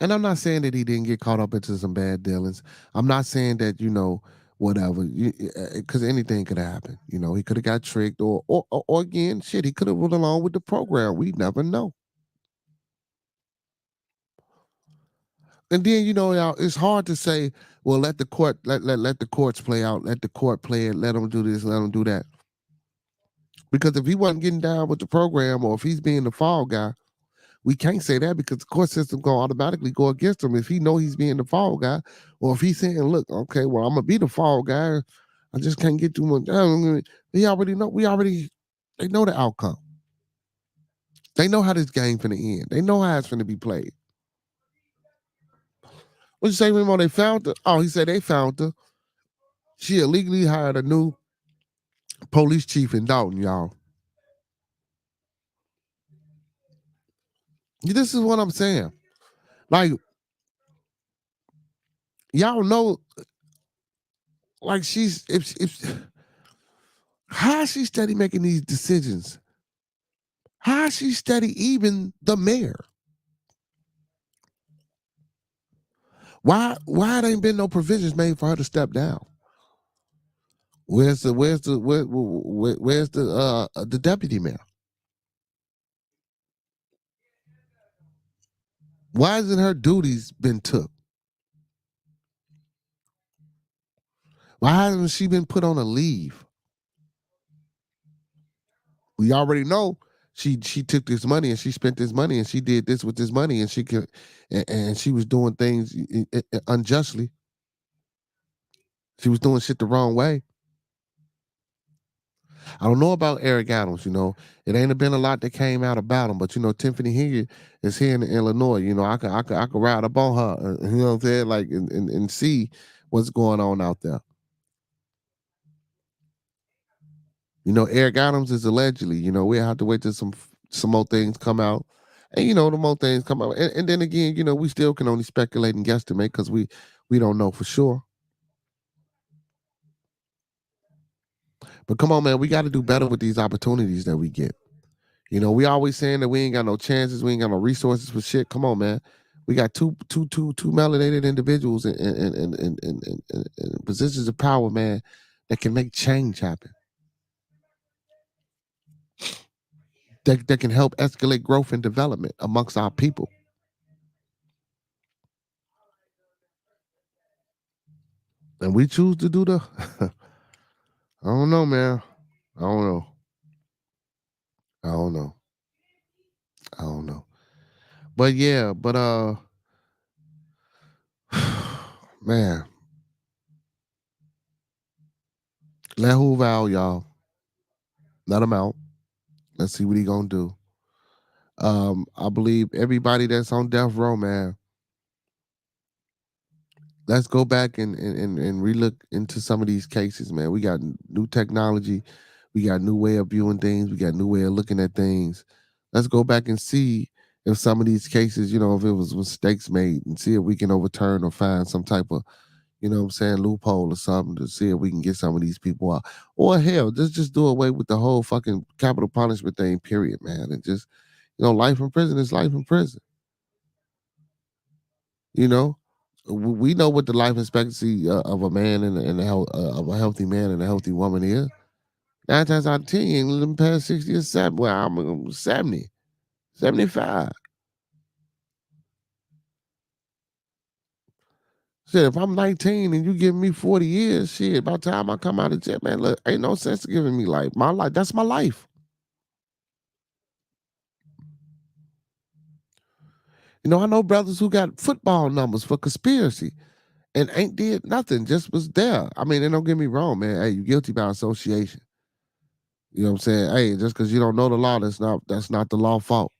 And I'm not saying that he didn't get caught up into some bad dealings. I'm not saying that, you know, whatever, because anything could happen. You know, he could have got tricked or again, shit, he could have went along with the program. We never know. And then, you know, y'all, it's hard to say, well, let the court, let the courts play out, let the court play it, let them do this, let them do that. Because if he wasn't getting down with the program or if he's being the fall guy, we can't say that because the court system gonna automatically go against him if he know he's being the fall guy, or if he's saying, "Look, okay, well, I'm gonna be the fall guy. I just can't get too much." They already know. They know the outcome. They know how this game finna end. They know how it's finna be played. What you say, Remo? They found her. Oh, he said they found her. She illegally hired a new police chief in Dalton, y'all. This is what I'm saying. Like, y'all know, like she's if how is she steady making these decisions? How is she steady even the mayor? Why it ain't been no provisions made for her to step down? Where's the deputy mayor? Why hasn't her duties been took? Why hasn't she been put on a leave? We already know she took this money and she spent this money and she did this with this money and and she was doing things unjustly. She was doing shit the wrong way. I don't know about Eric Adams, you know. It ain't been a lot that came out about him, but you know, Tiffany here is here in Illinois. You know, I could ride up on her, you know what I'm saying? Like and see what's going on out there. Eric Adams is allegedly. We have to wait till some more things come out, and the more things come out, and then again, we still can only speculate and guesstimate because we don't know for sure. But come on, man, we got to do better with these opportunities that we get. We always saying that we ain't got no chances, we ain't got no resources for shit. Come on, man. We got two melanated individuals in positions of power, man, that can make change happen. That can help escalate growth and development amongst our people. And we choose to do the I don't know, man. I don't know. I don't know. I don't know. But yeah, man, let Hoover out, y'all. Let him out. Let's see what he gonna do. I believe everybody that's on death row, man. Let's go back and relook into some of these cases, man. We got new technology, we got new way of viewing things, we got new way of looking at things. Let's go back and see if some of these cases, if it was mistakes made, and see if we can overturn or find some type of, loophole or something to see if we can get some of these people out. Or hell, just do away with the whole fucking capital punishment thing, period, man. And just, life in prison is life in prison. We know what the life expectancy of a man and of a healthy man and a healthy woman is. 9 times out of 10, you ain't living past 60 or 70. Well, I'm 70, 75. Shit, if I'm 19 and you giving me 40 years, shit, by the time I come out of jail, man, look, ain't no sense of giving me life. My life, that's my life. I know brothers who got football numbers for conspiracy and ain't did nothing, just was there. I mean, and don't get me wrong, man. Hey, you guilty by association. You know what I'm saying? Hey, just because you don't know the law, that's not the law fault.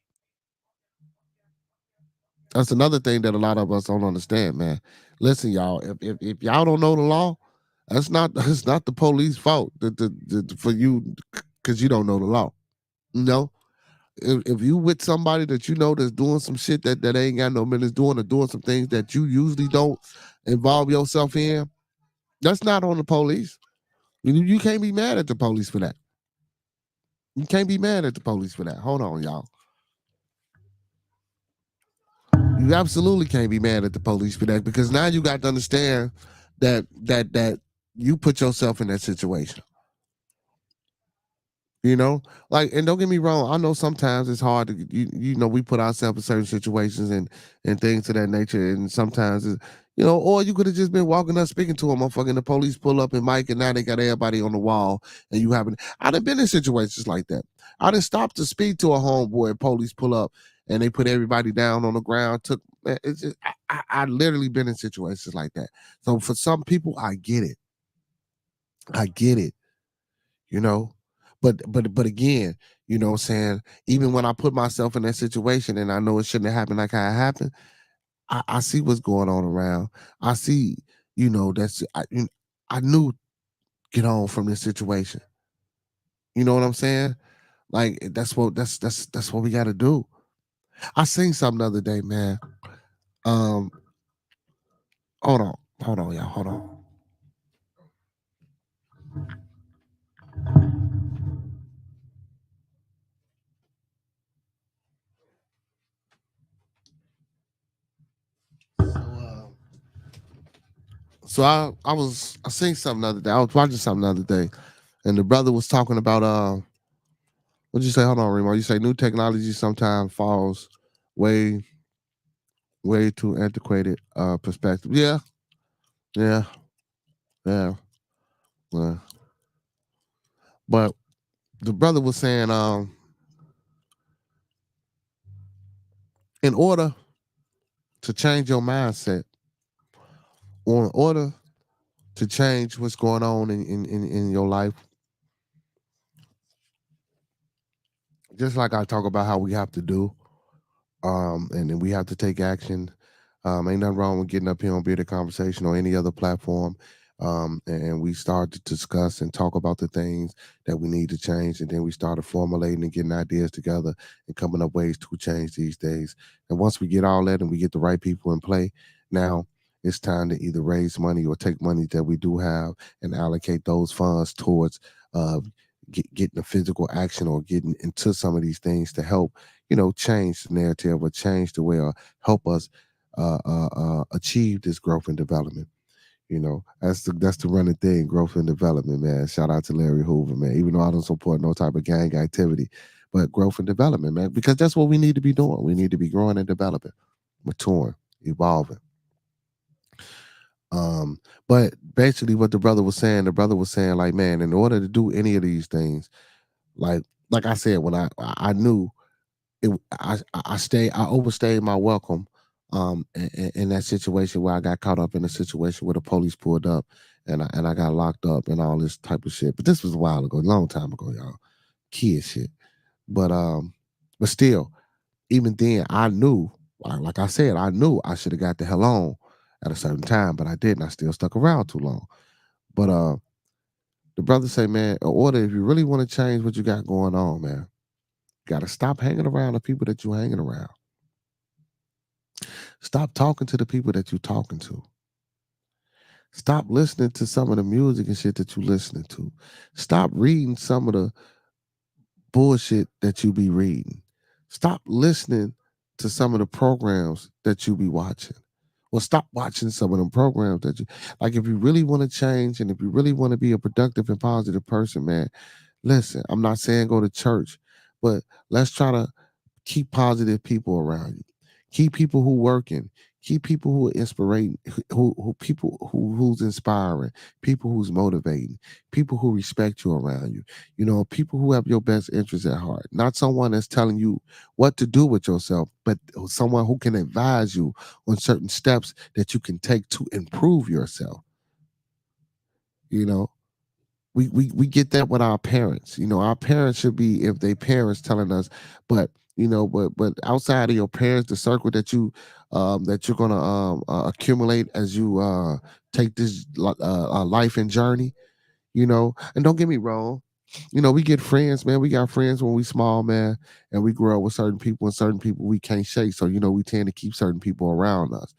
That's another thing that a lot of us don't understand, man. Listen, y'all, if y'all don't know the law, that's not it's not the police fault for you because you don't know the law. If you with somebody that that's doing some shit that ain't got no business doing, or doing some things that you usually don't involve yourself in, that's not on the police. You can't be mad at the police for that. You can't be mad at the police for that. Hold on, y'all. You absolutely can't be mad at the police for that, because now you got to understand that you put yourself in that situation. And don't get me wrong, I know sometimes it's hard to we put ourselves in certain situations and things of that nature, and sometimes it's, or you could have just been walking up speaking to a motherfucker, and the police pull up and mic, and now they got everybody on the wall, and you haven't. I done been in situations like that. I done stopped to speak to a homeboy, and police pull up and they put everybody down on the ground. It's just, I literally been in situations like that. So for some people, I get it. I get it. But again, what I'm saying, even when I put myself in that situation and I know it shouldn't have happened like how it happened, I see what's going on around. I see, that's I knew get on from this situation. You know what I'm saying? Like that's what we gotta do. I seen something the other day, man. Um, hold on, y'all, hold on. So I seen something the other day. I was watching something the other day, and the brother was talking about what'd you say? Hold on, Remo. You say new technology sometimes falls way too antiquated perspective. Yeah, yeah, yeah, yeah. But the brother was saying, in order to change your mindset, or in order to change what's going on in your life, just like I talk about how we have to do, and then we have to take action. Ain't nothing wrong with getting up here on Bearded Conversation or any other platform, And we started to discuss and talk about the things that we need to change, and then we started formulating and getting ideas together and coming up ways to change these days. And once we get all that and we get the right people in play, now it's time to either raise money or take money that we do have and allocate those funds towards uh, getting a physical action or getting into some of these things to help, change the narrative or change the way or help us achieve this growth and development. That's the running thing, growth and development, man. Shout out to Larry Hoover, man. Even though I don't support no type of gang activity, but growth and development, man, because that's what we need to be doing. We need to be growing and developing, maturing, evolving. But basically, what the brother was saying, like, man, in order to do any of these things, like, like I said, when I knew it, I overstayed my welcome in that situation where I got caught up in a situation where the police pulled up and I got locked up and all this type of shit. But this was a while ago, a long time ago, y'all. Kid shit. But but still, even then I knew, like I said, I knew I should have got the hell on at a certain time, but I didn't. I still stuck around too long. But the brother say, man, in order, if you really want to change what you got going on, man, you gotta stop hanging around the people that you hanging around. Stop talking to the people that you're talking to. Stop listening to some of the music and shit that you listening to. Stop reading some of the bullshit that you be reading. Stop listening to some of the programs that you be watching. Or stop watching some of them programs that you like. If you really want to change and if you really want to be a productive and positive person, man, listen, I'm not saying go to church, but let's try to keep positive people around you. Keep people who working. Keep people who are inspiring, who people who's inspiring, people who's motivating, people who respect you around you. People who have your best interests at heart. Not someone that's telling you what to do with yourself, but someone who can advise you on certain steps that you can take to improve yourself. You know, we get that with our parents. Our parents should be, if they parents telling us, but but outside of your parents, the circle that you're gonna accumulate as you take this life and journey. And don't get me wrong, we get friends, man. We got friends when we small, man, and we grow up with certain people, and certain people we can't shake. So we tend to keep certain people around us.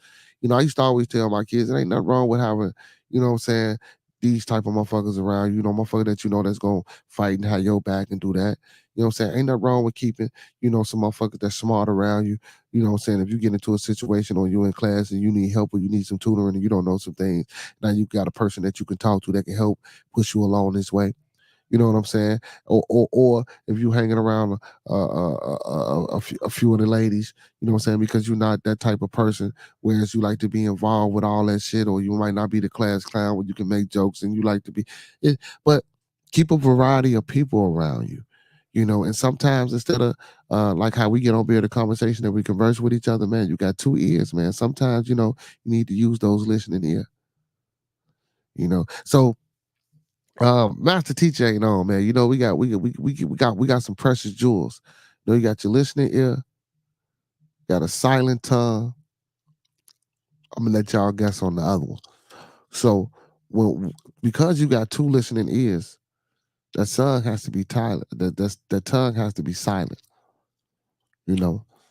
I used to always tell my kids, it ain't nothing wrong with having, what I'm saying, these type of motherfuckers around. Motherfucker that that's gonna fight and have your back and do that. What I'm saying? Ain't nothing wrong with keeping, some motherfuckers that's smart around you. What I'm saying? If you get into a situation or you in class and you need help or you need some tutoring and you don't know some things, now you got a person that you can talk to that can help push you along this way. You know what I'm saying? Or if you hanging around a few of the ladies, you know what I'm saying? Because you're not that type of person, whereas you like to be involved with all that shit, or you might not be the class clown where you can make jokes and you like to be. But keep a variety of people around you. And sometimes instead of like how we get on here the conversation that we converse with each other, man, you got two ears, man. Sometimes you need to use those listening ear. So Master Teacher ain't on, man. We got some precious jewels. You got your listening ear, got a silent tongue. I'm gonna let y'all guess on the other one. So because you got two listening ears, that tongue has to be silent. That tongue has to be silent.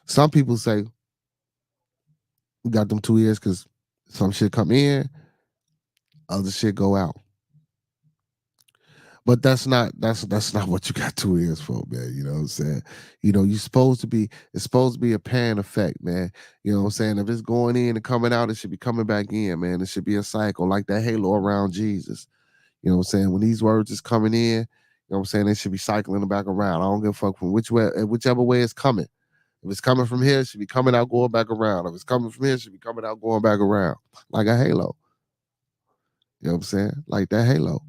Some people say we got them two ears because some shit come in, other shit go out. But that's not what you got two ears for, man. You know what I'm saying? You're supposed to be, it's supposed to be a pan effect, man. You know what I'm saying? If it's going in and coming out, it should be coming back in, man. It should be a cycle, like that halo around Jesus. You know what I'm saying? When these words is coming in, what I'm saying, they should be cycling back around. I don't give a fuck from whichever way it's coming. If it's coming from here, it should be coming out, going back around. If it's coming from here, it should be coming out, going back around. Like a halo. You know what I'm saying? Like that halo.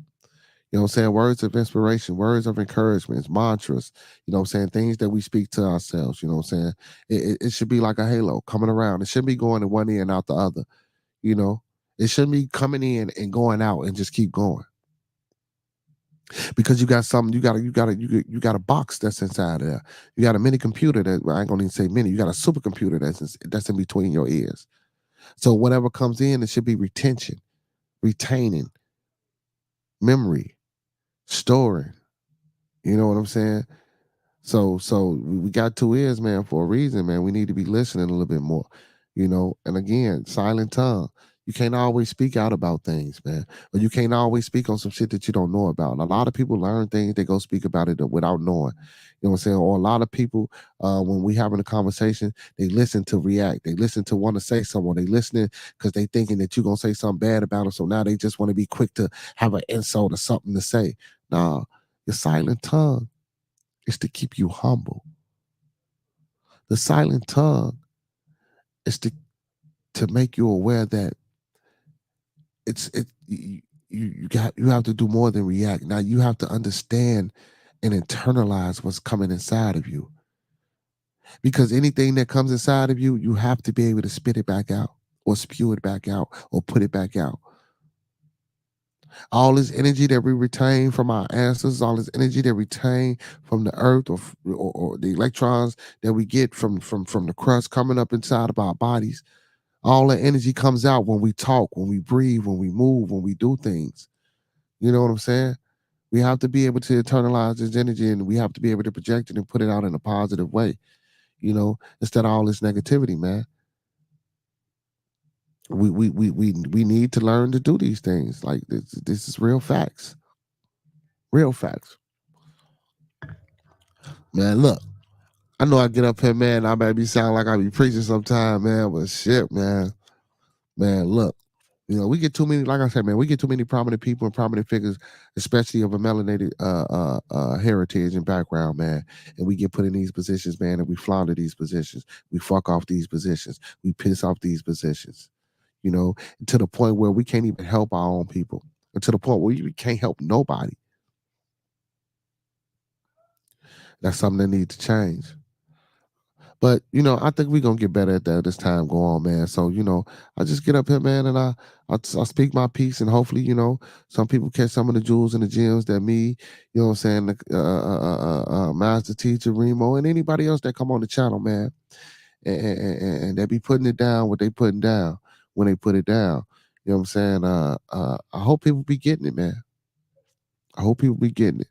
You know what I'm saying? Words of inspiration, words of encouragement, mantras, you know what I'm saying? Things that we speak to ourselves, you know what I'm saying? It should be like a halo coming around. It shouldn't be going in one ear and out the other, you know? It shouldn't be coming in and going out and just keep going. Because you got something, you got a box that's inside there. You got a mini computer that, well, I ain't gonna even say mini, you got a supercomputer that's in between your ears. So whatever comes in, it should be retaining. memory, storing. You know what I'm saying? So we got two ears, man, for a reason, man. We need to be listening a little bit more, you know. And again, silent tongue. You can't always speak out about things, man, or you can't always speak on some shit that you don't know about. And a lot of people learn things, they go speak about it without knowing. You know what I'm saying? Or a lot of people, when we having a conversation, they listen to react. They listen to want to say something. They listening because they thinking that you're gonna say something bad about them. So now they just want to be quick to have an insult or something to say. Nah, your silent tongue is to keep you humble. The silent tongue is to make you aware that you have to do more than react. Now you have to understand and internalize what's coming inside of you. Because anything that comes inside of you, you have to be able to spit it back out or spew it back out or put it back out. All this energy that we retain from our ancestors, all this energy that we retain from the earth or the electrons that we get from the crust coming up inside of our bodies, all that energy comes out when we talk, when we breathe, when we move, when we do things. You know what I'm saying? We have to be able to internalize this energy and we have to be able to project it and put it out in a positive way, you know, instead of all this negativity, man. We need to learn to do these things. Like this is real facts. Real facts. Man, look, I know I get up here, man. I might be sound like I be preaching sometime, man, but shit, man. Man, look, you know, we get too many, like I said, man, we get too many prominent people and prominent figures, especially of a melanated heritage and background, man. And we get put in these positions, man, and we flounder these positions. We fuck off these positions. We piss off these positions, you know, to the point where we can't even help our own people. And to the point where we can't help nobody. That's something that needs to change. But you know, I think we're gonna get better at that as time go on, man. So you know, I just get up here, man, and I speak my piece, and hopefully, you know, some people catch some of the jewels and the gems that me, you know, what I'm saying, Master Teacher Remo, and anybody else that come on the channel, man, and they be putting it down, what they putting down when they put it down. You know what I'm saying? I hope people be getting it, man. I hope people be getting it.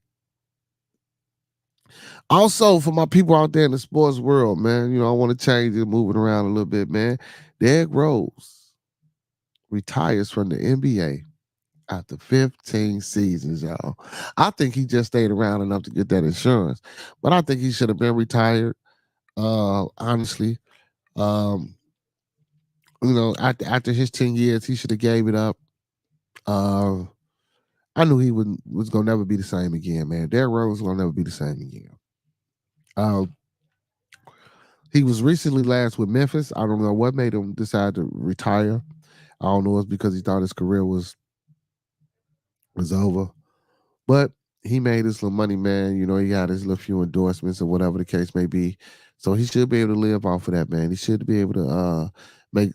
Also, for my people out there in the sports world, man, you know, I want to change it, moving around a little bit, man. Derrick Rose retires from the NBA after 15 seasons, y'all. I think he just stayed around enough to get that insurance, but I think he should have been retired. Honestly, um, you know, after his 10 years, he should have gave it up. Uh, I knew he was gonna never be the same again, man. Derrick Rose was gonna never be the same again. Uh, He was recently last with Memphis. I don't know what made him decide to retire. I don't know if it's because he thought his career was over. But he made his little money, man. You know, he got his little few endorsements or whatever the case may be. So he should be able to live off of that, man. He should be able to make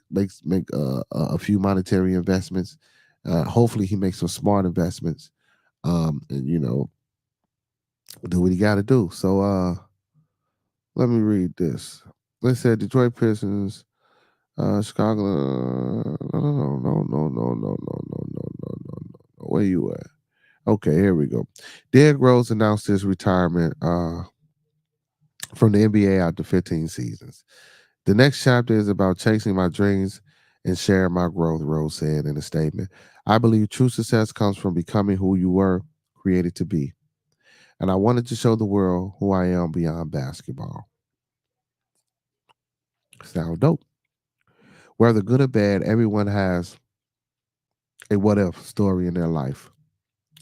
a few monetary investments. Hopefully he makes some smart investments. And you know, do what he got to do. So let me read this. They said Detroit Pistons, Chicago. No. Where you at? Okay, here we go. Derrick Rose announced his retirement from the NBA after 15 seasons. The next chapter is about chasing my dreams and sharing my growth, Rose said in a statement. I believe true success comes from becoming who you were created to be. And I wanted to show the world who I am beyond basketball. Sound dope. Whether good or bad, everyone has a what if story in their life.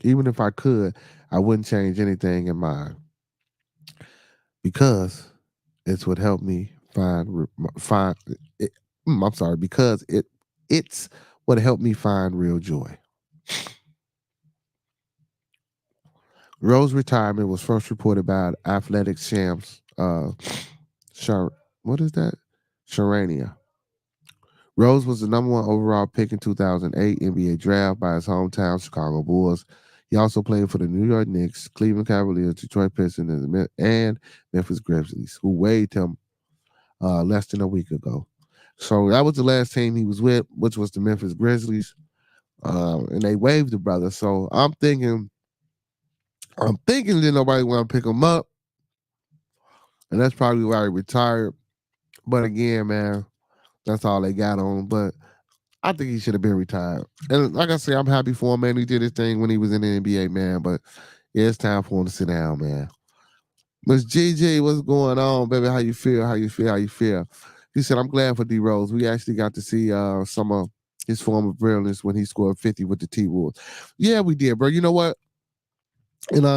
Even if I could, I wouldn't change anything in mine because it's what helped me find. I'm sorry, because it's what helped me find real joy. Rose's retirement was first reported by Athletic Shams. What is that? Sharania. Rose was the number one overall pick in 2008 NBA draft by his hometown Chicago Bulls. He also played for the New York Knicks, Cleveland Cavaliers, Detroit Pistons, and Memphis Grizzlies, who waived him less than a week ago. So that was the last team he was with, which was the Memphis Grizzlies. and they waived the brother. So I'm thinking that nobody want to pick him up, and that's probably why he retired. But again, man, that's all they got on him. But I think he should have been retired. And like I say, I'm happy for him, man. He did his thing when he was in the NBA, man. But yeah, it's time for him to sit down, man. Miss GG, what's going on, baby? How you feel? How you feel? How you feel? He said, I'm glad for D Rose. We actually got to see some of his former brilliance when he scored 50 with the T Wolves. Yeah, we did, bro. You know what? And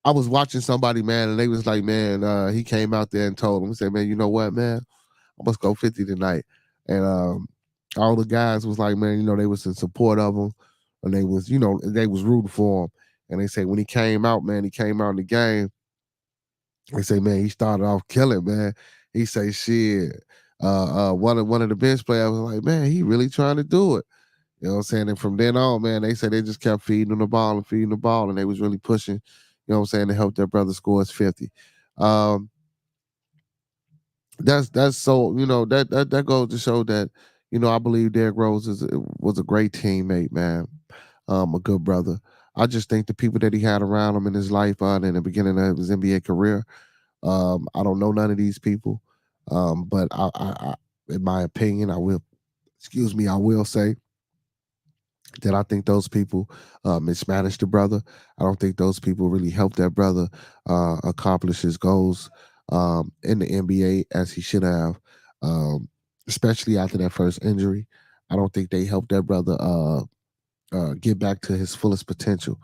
I was watching somebody, man, and they was like, man, he came out there and told him, he said, man, you know what, man? I must go 50 tonight. And all the guys was like, man, they was in support of him. And they was rooting for him. And they say when he came out, man, he came out in the game. They say, man, he started off killing, man. He say, shit. One of the bench players was like, man, he really trying to do it. You know what I'm saying? And from then on, man, they said they just kept feeding him the ball and feeding the ball, and they was really pushing, you know what I'm saying, to help their brother score his 50. That's so, that goes to show that, I believe Derrick Rose was a great teammate, man. A good brother. I just think the people that he had around him in his life in the beginning of his NBA career, I don't know none of these people. But I in my opinion, I will say that I think those people mismanaged the brother. I don't think those people really helped that brother accomplish his goals in the NBA as he should have, especially after that first injury. I don't think they helped that brother get back to his fullest potential.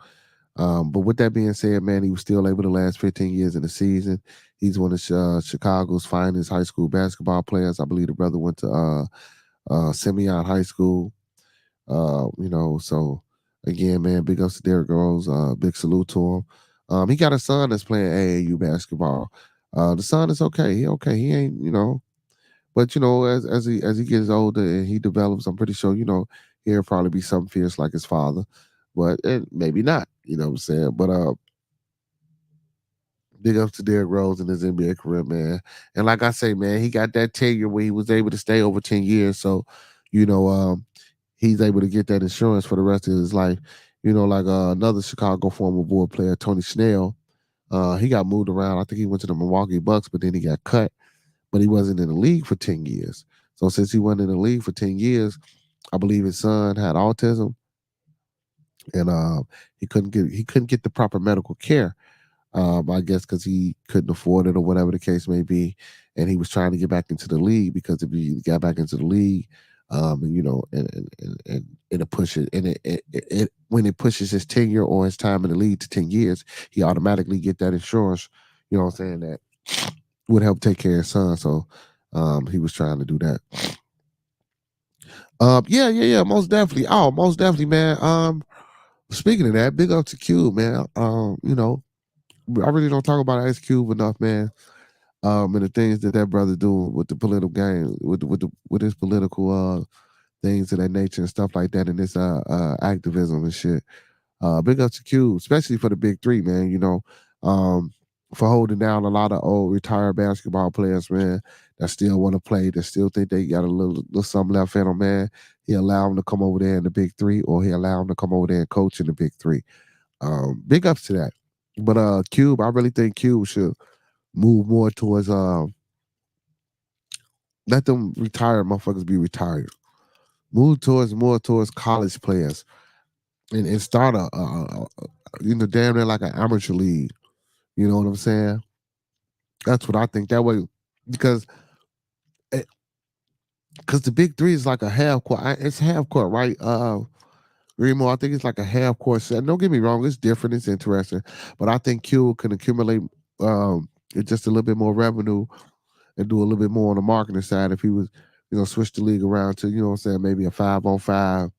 But with that being said, man, he was still able to last 15 years in the season. He's one of Chicago's finest high school basketball players. I believe the brother went to Simeon High School. So again, man, big ups to Derrick Rose. Big salute to him. He got a son that's playing AAU basketball. The son is okay. He okay. He ain't, but as he gets older and he develops, I'm pretty sure, he'll probably be something fierce like his father. But maybe not, you know what I'm saying? But big ups to Derrick Rose in his NBA career, man. And like I say, man, he got that tenure where he was able to stay over 10 years. So, he's able to get that insurance for the rest of his life. Like another Chicago former board player, Tony Snell, he got moved around. I think he went to the Milwaukee Bucks, but then he got cut. But he wasn't in the league for 10 years. So since he wasn't in the league for 10 years, I believe his son had autism, and he couldn't get the proper medical care. I guess because he couldn't afford it or whatever the case may be, and he was trying to get back into the league because if he got back into the league, and it pushes when it pushes his tenure or his time in the league to 10 years, he automatically get that insurance. You know what I'm saying, that would help take care of his son. So he was trying to do that. Yeah, most definitely. Oh, most definitely, man. Speaking of that, big up to Cube, man. I really don't talk about Ice Cube enough, man. And the things that brother doing with the political game, with his political things of that nature and stuff like that, and this activism and shit. Big up to Cube, especially for the big three, man. For holding down a lot of old retired basketball players, man, that still want to play, that still think they got a little something left in them, man. He allowed them to come over there in the big three, or he allowed them to come over there and coach in the big three. Big ups to that. But Cube, I really think Cube should move more towards let them retired motherfuckers be retired. Move more towards college players and start damn near like an amateur league. You know what I'm saying? That's what I think. That way, because the big three is like a half court. It's half court, right? Remo, I think it's like a half court set. Don't get me wrong, it's different, it's interesting, but I think Q can accumulate just a little bit more revenue and do a little bit more on the marketing side if he was, switch the league around to, what I'm saying, maybe a 5-on-5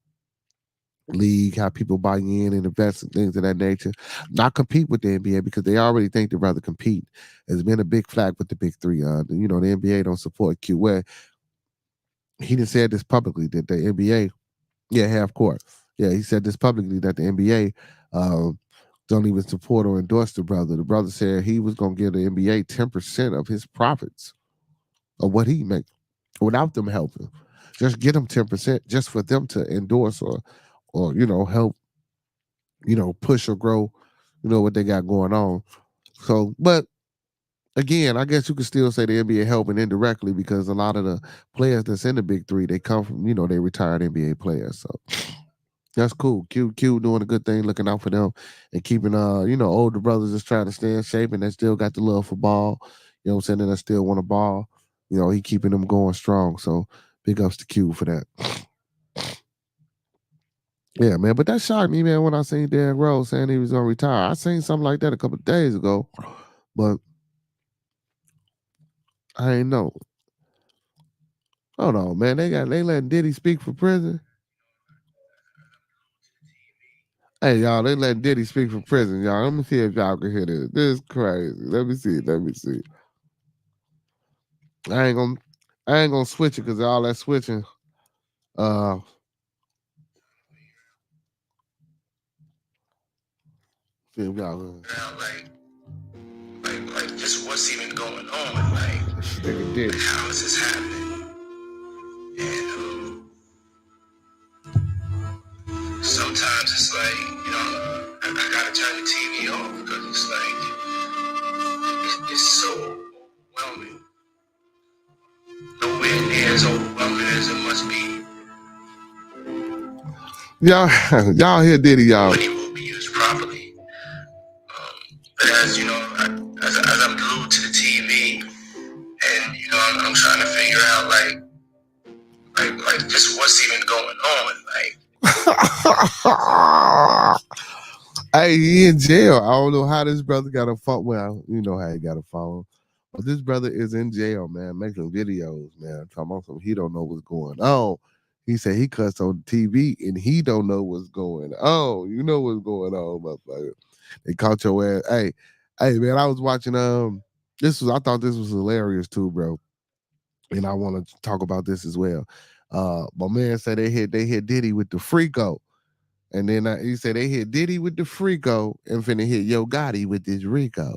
league, have people buy in and invest in things of that nature. Not compete with the NBA because they already think they'd rather compete. There's been a big flag with the big three. The NBA don't support Q. Where he didn't say this publicly that the NBA, half court. Yeah, he said this publicly that the NBA don't even support or endorse the brother. The brother said he was going to give the NBA 10% of his profits of what he make without them helping. Just get them 10% just for them to endorse or help push or grow what they got going on. So, but again, I guess you could still say the NBA helping indirectly because a lot of the players that's in the big three, they come from, they retired NBA players. So that's cool. Q doing a good thing, looking out for them and keeping older brothers just trying to stay in shape and they still got the love for ball. You know what I'm saying? And they still want a ball. He keeping them going strong. So big ups to Q for that. Yeah, man. But that shocked me, man, when I seen Derrick Rose saying he was gonna retire. I seen something like that a couple of days ago, but I ain't know. Hold on, man. They letting Diddy speak for prison. Hey, y'all, they letting Diddy speak for prison, y'all. Let me see if y'all can hear this. This is crazy. Let me see. Let me see. I ain't gonna I ain't gonna switch it because all that switching. Uh, see if y'all now, like, just what's even going on? Like, how is this happening? And sometimes it's like, I gotta turn the TV off because it's like it's so overwhelming. Nowhere near as overwhelming as it must be. Y'all hear Diddy, y'all. Money will be used properly. But as you know, as I'm glued to the TV, and I'm trying to figure out like just what's even going on. Hey, he in jail. I don't know how this brother got a phone. Well, you know how he got a phone. But this brother is in jail, man, making videos, man. Talking about something he don't know what's going on. He said he cussed on TV and he don't know what's going on. You know what's going on, motherfucker. They caught your ass. Hey, man, I was watching I thought this was hilarious too, bro. And I want to talk about this as well. My man said they hit Diddy with the Freako. And then he said they hit Diddy with the Freako and finna hit Yo Gotti with this Rico.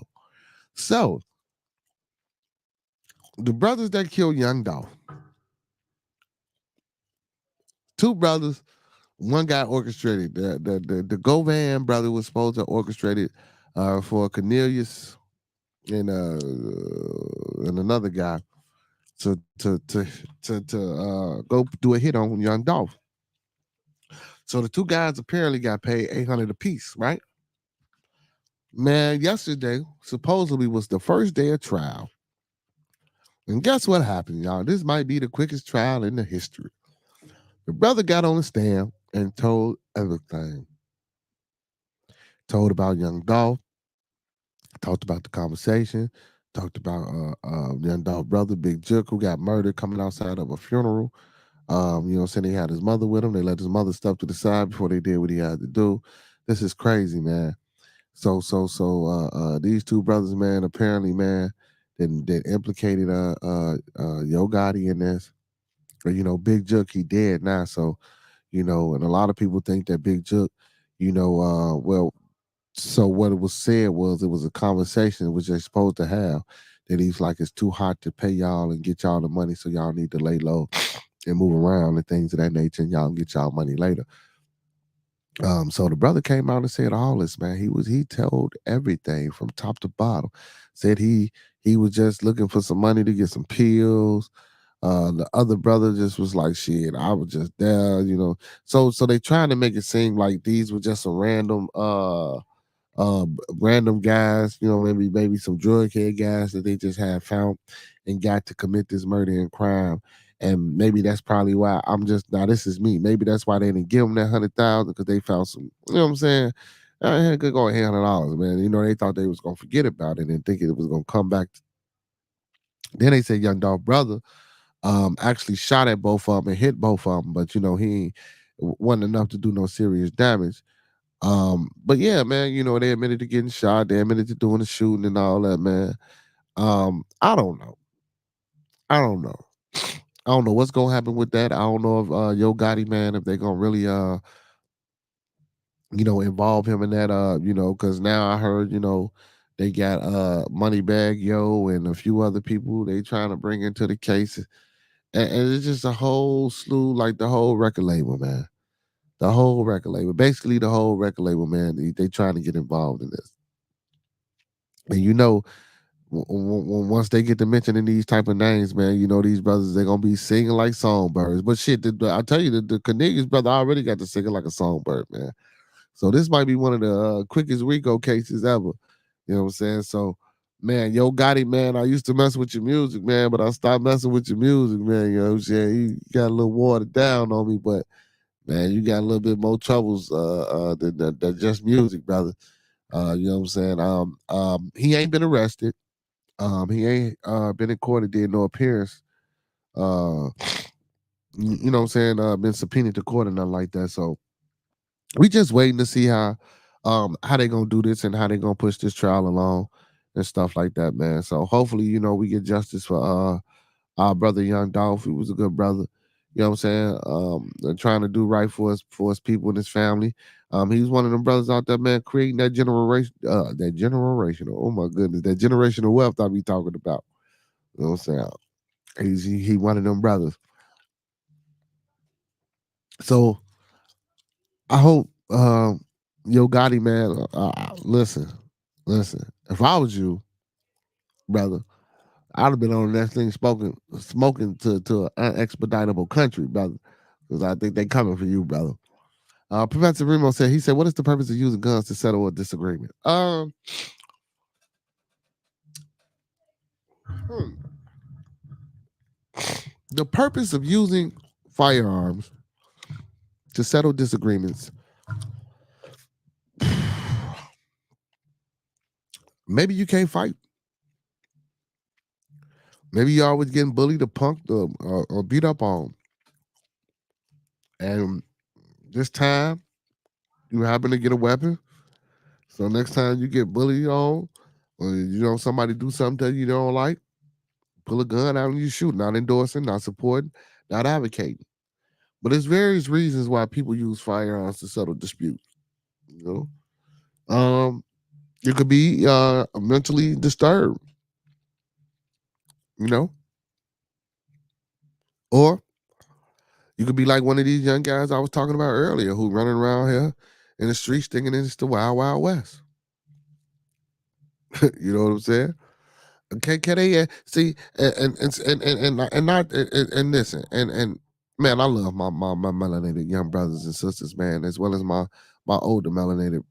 So the brothers that killed Young Dolph, two brothers, one guy orchestrated. The Govan brother was supposed to orchestrate it for Cornelius and another guy to go do a hit on Young Dolph. So the two guys apparently got paid $800 apiece, right? Man, yesterday supposedly was the first day of trial. And guess what happened, y'all? This might be the quickest trial in the history. The brother got on the stand and told everything. Told about Young Dolph, talked about the conversation, talked about Young Dolph brother, Big Jook, who got murdered coming outside of a funeral. Saying he had his mother with him. They let his mother step to the side before they did what he had to do. This is crazy, man. So these two brothers, man, apparently, man, that implicated Yo Gotti in this. Big Jook, he dead now. So, and a lot of people think that Big Jook, well, so what it was said was it was a conversation which they're supposed to have that he's like, it's too hot to pay y'all and get y'all the money, so y'all need to lay low and move around and things of that nature, and y'all can get y'all money later. So the brother came out and said all this, man. He told everything from top to bottom. Said he was just looking for some money to get some pills. The other brother just was like, shit, I was just there, So they trying to make it seem like these were just some random guys, maybe some drug head guys that they just had found and got to commit this murder and crime. And maybe that's probably why now this is me. Maybe that's why they didn't give them that 100,000 because they found some, you know what I'm saying? I had good going $800, man. They thought they was gonna forget about it and think it was gonna come back. Then they said Young Dolph brother actually shot at both of them and hit both of them, but he wasn't enough to do no serious damage. But yeah, man, they admitted to getting shot, they admitted to doing the shooting and all that, man. I don't know. I don't know. I don't know what's gonna happen with that. I don't know if Yo Gotti, man, if they're gonna really involve him in that, because now I heard, they got Moneybag Yo and a few other people they trying to bring into the case. And it's just a whole slew, like the whole record label, man. The whole record label, basically the whole record label, man, they trying to get involved in this. And once they get to mentioning these type of names, man, these brothers, they're gonna be singing like songbirds. But shit, I tell you, the Cornelius brother already got to singing like a songbird, man. So this might be one of the quickest Rico cases ever. You know what I'm saying? So, man, Yo Gotti, man, I used to mess with your music, man, but I stopped messing with your music, man. You know what I'm saying? You got a little watered down on me, but man, you got a little bit more troubles than just music, brother. You know what I'm saying? He ain't been arrested. He ain't been in court and did no appearance. Uh, you know what I'm saying? Been subpoenaed to court and nothing like that. So we just waiting to see how they gonna do this and how they gonna push this trial along and stuff like that, man. So hopefully, we get justice for our brother Young Dolph. He was a good brother. You know what I'm saying? And trying to do right for his people and his family. He's one of them brothers out there, man, creating that generational. Oh my goodness, that generational wealth I be talking about. You know what I'm saying? He one of them brothers. So I hope Yo Gotti, man, listen. If I was you, brother, I'd have been on that thing smoking to an unexpeditable country, brother. Because I think they coming for you, brother. Professor Remo said, he said, what is the purpose of using guns to settle a disagreement? The purpose of using firearms to settle disagreements, maybe you can't fight. Maybe you always getting bullied or punked or beat up on. And this time, you happen to get a weapon. So next time you get bullied on, or somebody do something that you don't like, pull a gun out and you shoot. Not endorsing, not supporting, not advocating. But there's various reasons why people use firearms to settle disputes. You know, you could be mentally disturbed. You know, or you could be like one of these young guys I was talking about earlier, who running around here in the streets thinking it's the Wild Wild West. You know what I'm saying? Can they see and not and listen and man, I love my melanated young brothers and sisters, man, as well as my older melanated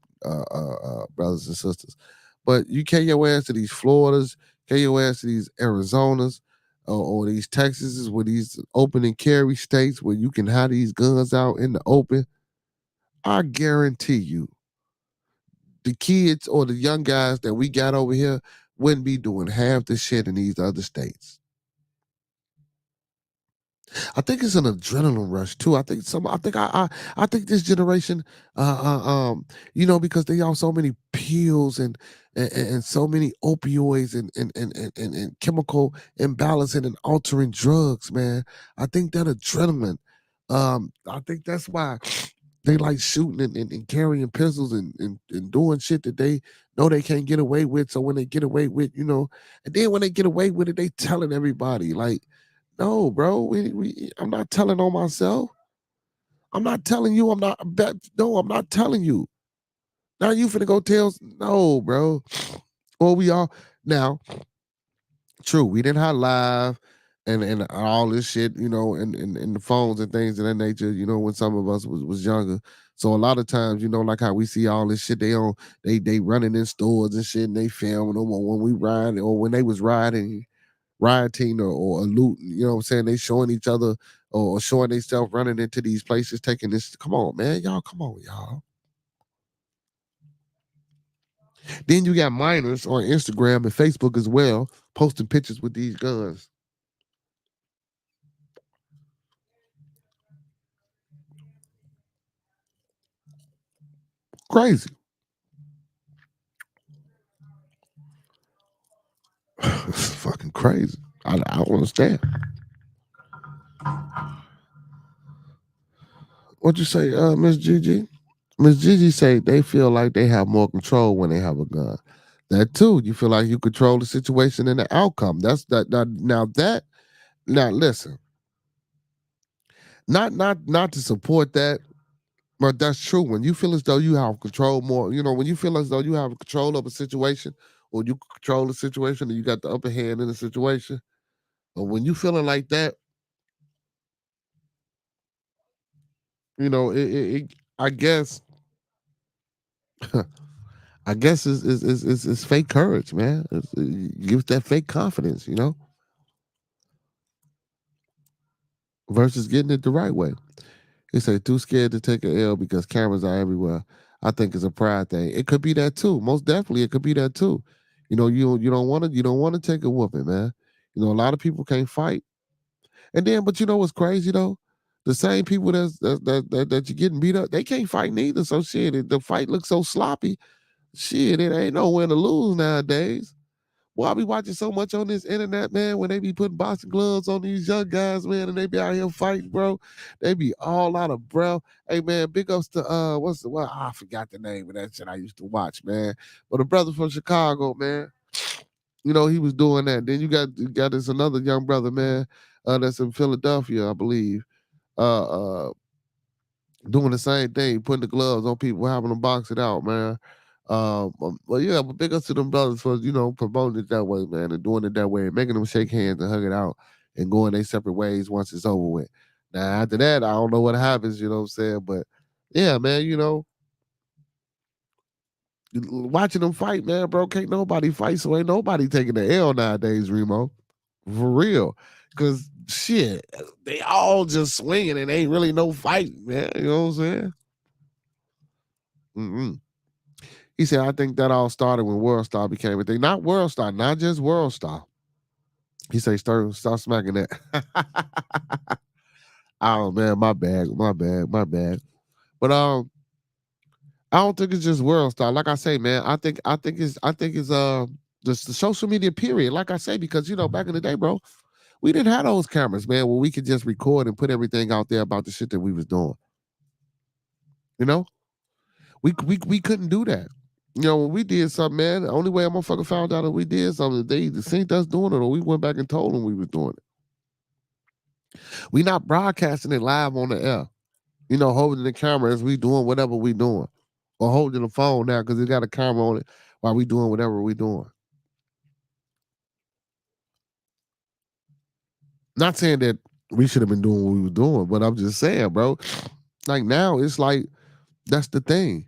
brothers and sisters. But you carry your ass to these Floridas, carry your ass to these Arizonas, or these Texases, where these open and carry states where you can have these guns out in the open. I guarantee you, the kids or the young guys that we got over here wouldn't be doing half the shit in these other states. I think it's an adrenaline rush too. I think this generation, because they have so many pills and so many opioids and chemical imbalancing and altering drugs, man. I think that adrenaline. I think that's why they like shooting and carrying pistols and doing shit that they know they can't get away with. So when they get away with, and then when they get away with it, they telling everybody like, no, bro, I'm not telling on myself. I'm not telling you. No, I'm not telling you. Now you finna go tell. No, bro. Well, we all now. True, we didn't have live and all this shit, in the phones and things of that nature. When some of us was younger. So a lot of times, like how we see all this shit, they running in stores and shit, and they filming them, or when we ride, or when they was rioting or looting, you know what I'm saying? They showing each other or showing themselves running into these places, taking this. Come on, man. Y'all, come on, y'all. Then you got minors on Instagram and Facebook as well, posting pictures with these guns. Crazy. It's fucking crazy. I don't understand. What you say, Miss Gigi? Miss Gigi say they feel like they have more control when they have a gun. That too, you feel like you control the situation and the outcome. That's that. Now listen, not to support that, But that's true. When you feel as though you have control more, when you feel as though you have control of a situation, or you control the situation, and you got the upper hand in the situation, or when you feeling like that, I guess, it's fake courage, man. It gives that fake confidence, versus getting it the right way. He said, too scared to take an L because cameras are everywhere. I think it's a pride thing. It could be that too. Most definitely, it could be that too. You don't want to take a whooping, man. A lot of people can't fight. And then, but you know what's crazy though? The same people that you're getting beat up, they can't fight neither. So shit, the fight looks so sloppy. Shit, it ain't no win to lose nowadays. Well, I be watching so much on this internet, man, when they be putting boxing gloves on these young guys, man, and they be out here fighting, bro. They be all out of breath. Hey, man, big ups to I forgot the name of that shit I used to watch, man. But a brother from Chicago, man, he was doing that. Then you got this another young brother, man, that's in Philadelphia, I believe. Uh Doing the same thing, putting the gloves on people, having them box it out, man. But yeah, but big ups to them brothers for promoting it that way, man, and doing it that way, and making them shake hands and hug it out, and going their separate ways once it's over with. Now after that, I don't know what happens, you know what I'm saying? But yeah, man, watching them fight, man, bro, can't nobody fight, so ain't nobody taking the L nowadays, Remo, for real, because shit, they all just swinging and ain't really no fight, man. You know what I'm saying? Mm-mm. He said, I think that all started when World Star became a thing. Not World Star, not just World Star. He said, start smacking that. Oh man, my bad. But I don't think it's just World Star. Like I say, man, I think it's just the social media period. Like I say, because back in the day, bro, we didn't have those cameras, man, where we could just record and put everything out there about the shit that we was doing. You know? We couldn't do that. When we did something, man, the only way a motherfucker found out that we did something, they either seen us doing it or we went back and told them we was doing it. We not broadcasting it live on the air. Holding the camera as we doing whatever we doing. Or holding the phone now because it got a camera on it while we doing whatever we doing. Not saying that we should have been doing what we were doing, but I'm just saying, bro. Like now, it's like that's the thing.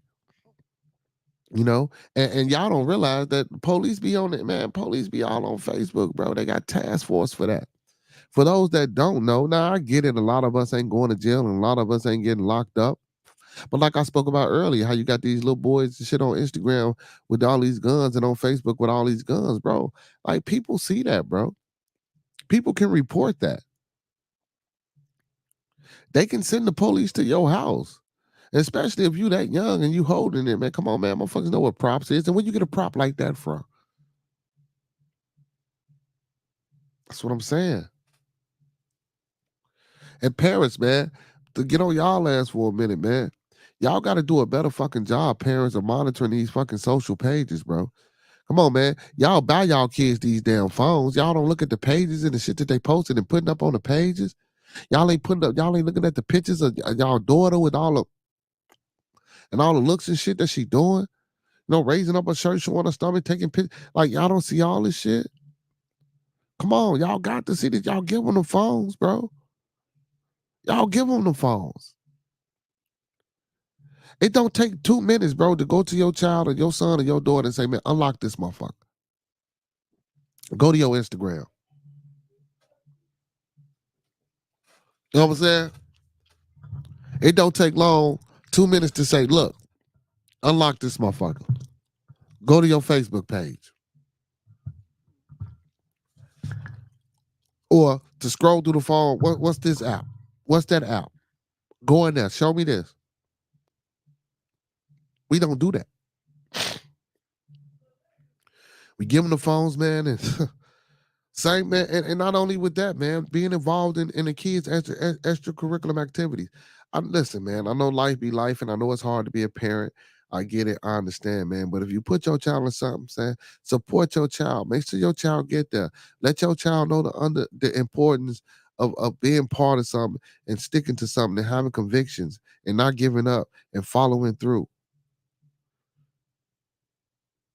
And y'all don't realize that police be on it, man. Police be all on Facebook, bro. They got task force for that. For those that don't know, now I get it. A lot of us ain't going to jail and a lot of us ain't getting locked up. But like I spoke about earlier, how you got these little boys and shit on Instagram with all these guns and on Facebook with all these guns, bro. Like people see that, bro. People can report that. They can send the police to your house. Especially if you that young and you holding it, man. Come on, man. Motherfuckers know what props is. And where you get a prop like that from? That's what I'm saying. And parents, man, to get on y'all ass for a minute, man. Y'all got to do a better fucking job, parents, of monitoring these fucking social pages, bro. Come on, man. Y'all buy y'all kids these damn phones. Y'all don't look at the pages and the shit that they posted and putting up on the pages. Y'all ain't putting up. Y'all ain't looking at the pictures of y'all daughter with all the looks and shit that she doing. Raising up a shirt, showing her stomach, taking pictures. Like y'all don't see all this shit. Come on, y'all got to see that. Y'all give them the phones, bro. Y'all give them the phones. It don't take 2 minutes, bro, to go to your child or your son or your daughter and say, man, unlock this motherfucker. Go to your Instagram. You know what I'm saying? It don't take long, 2 minutes to say, look, unlock this motherfucker. Go to your Facebook page. Or to scroll through the phone, what's this app? What's that app? Go in there. Show me this. We don't do that. We give them the phones, man, and same, man. And not only with that, man, being involved in the kids' extracurriculum activities. Listen, man, I know life be life, and I know it's hard to be a parent. I get it. I understand, man. But if you put your child in something, saying support your child, make sure your child get there. Let your child know the importance of being part of something and sticking to something and having convictions and not giving up and following through.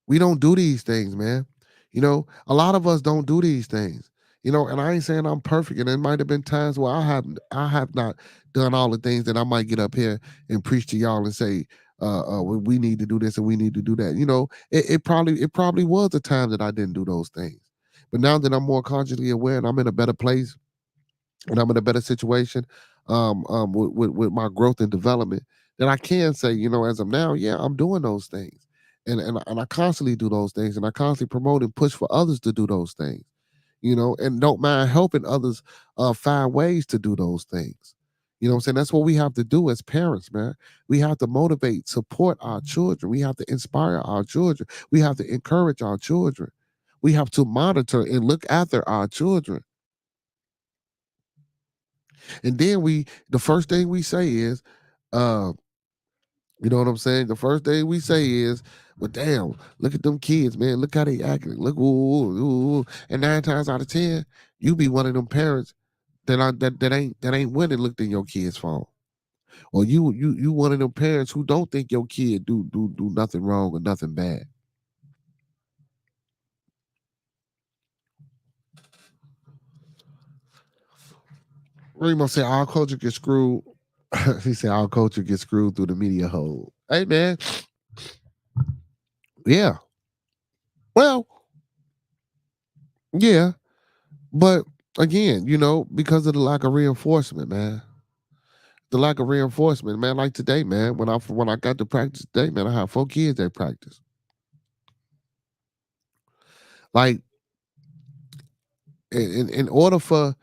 We don't do these things, man. A lot of us don't do these things. And I ain't saying I'm perfect, and there might have been times where I have not done all the things that I might get up here and preach to y'all and say, well, we need to do this and we need to do that. It probably was a time that I didn't do those things. But now that I'm more consciously aware and I'm in a better place and I'm in a better situation, with my growth and development, then I can say, as of now, yeah, I'm doing those things. And I constantly do those things, and I constantly promote and push for others to do those things, and don't mind helping others find ways to do those things. You know what I'm saying? That's what we have to do as parents, man. We have to motivate, support our children. We have to inspire our children. We have to encourage our children. We have to monitor and look after our children. And then the first thing we say is, uh, you know what I'm saying? The first thing we say is, well, damn, look at them kids, man. Look how they acting. Look, ooh, ooh, ooh. And 9 times out of 10, you be one of them parents that ain't went and looked in your kid's phone. Or you one of them parents who don't think your kid do nothing wrong or nothing bad. Remo said our culture gets screwed. He said our culture gets screwed through the media hole. Hey man, yeah. Well, yeah. But again, because of the lack of reinforcement, man. The lack of reinforcement, man. Like today, man. When I got to practice today, man, I had 4 kids that practice. Like in order for,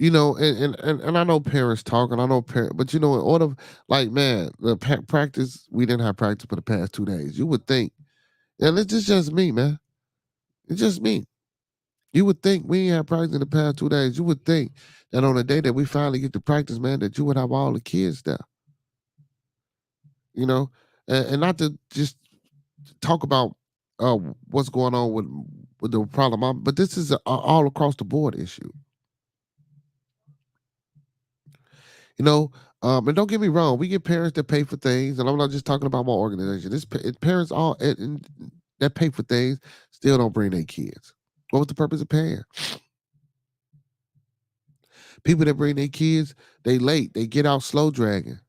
and I know parents talking, I know parents, but in order, like man, the practice, we didn't have practice for the past 2 days. You would think, and it's just me, man. It's just me. You would think we ain't had practice in the past 2 days. You would think that on the day that we finally get to practice, man, that you would have all the kids there. You know, and not to just talk about uh what's going on with the problem, but this is a all across the board issue. You know, and don't get me wrong, we get parents that pay for things, and I'm not just talking about my organization. Parents all that pay for things still don't bring their kids. What was the purpose of paying? People that bring their kids, they late, they get out slow dragging.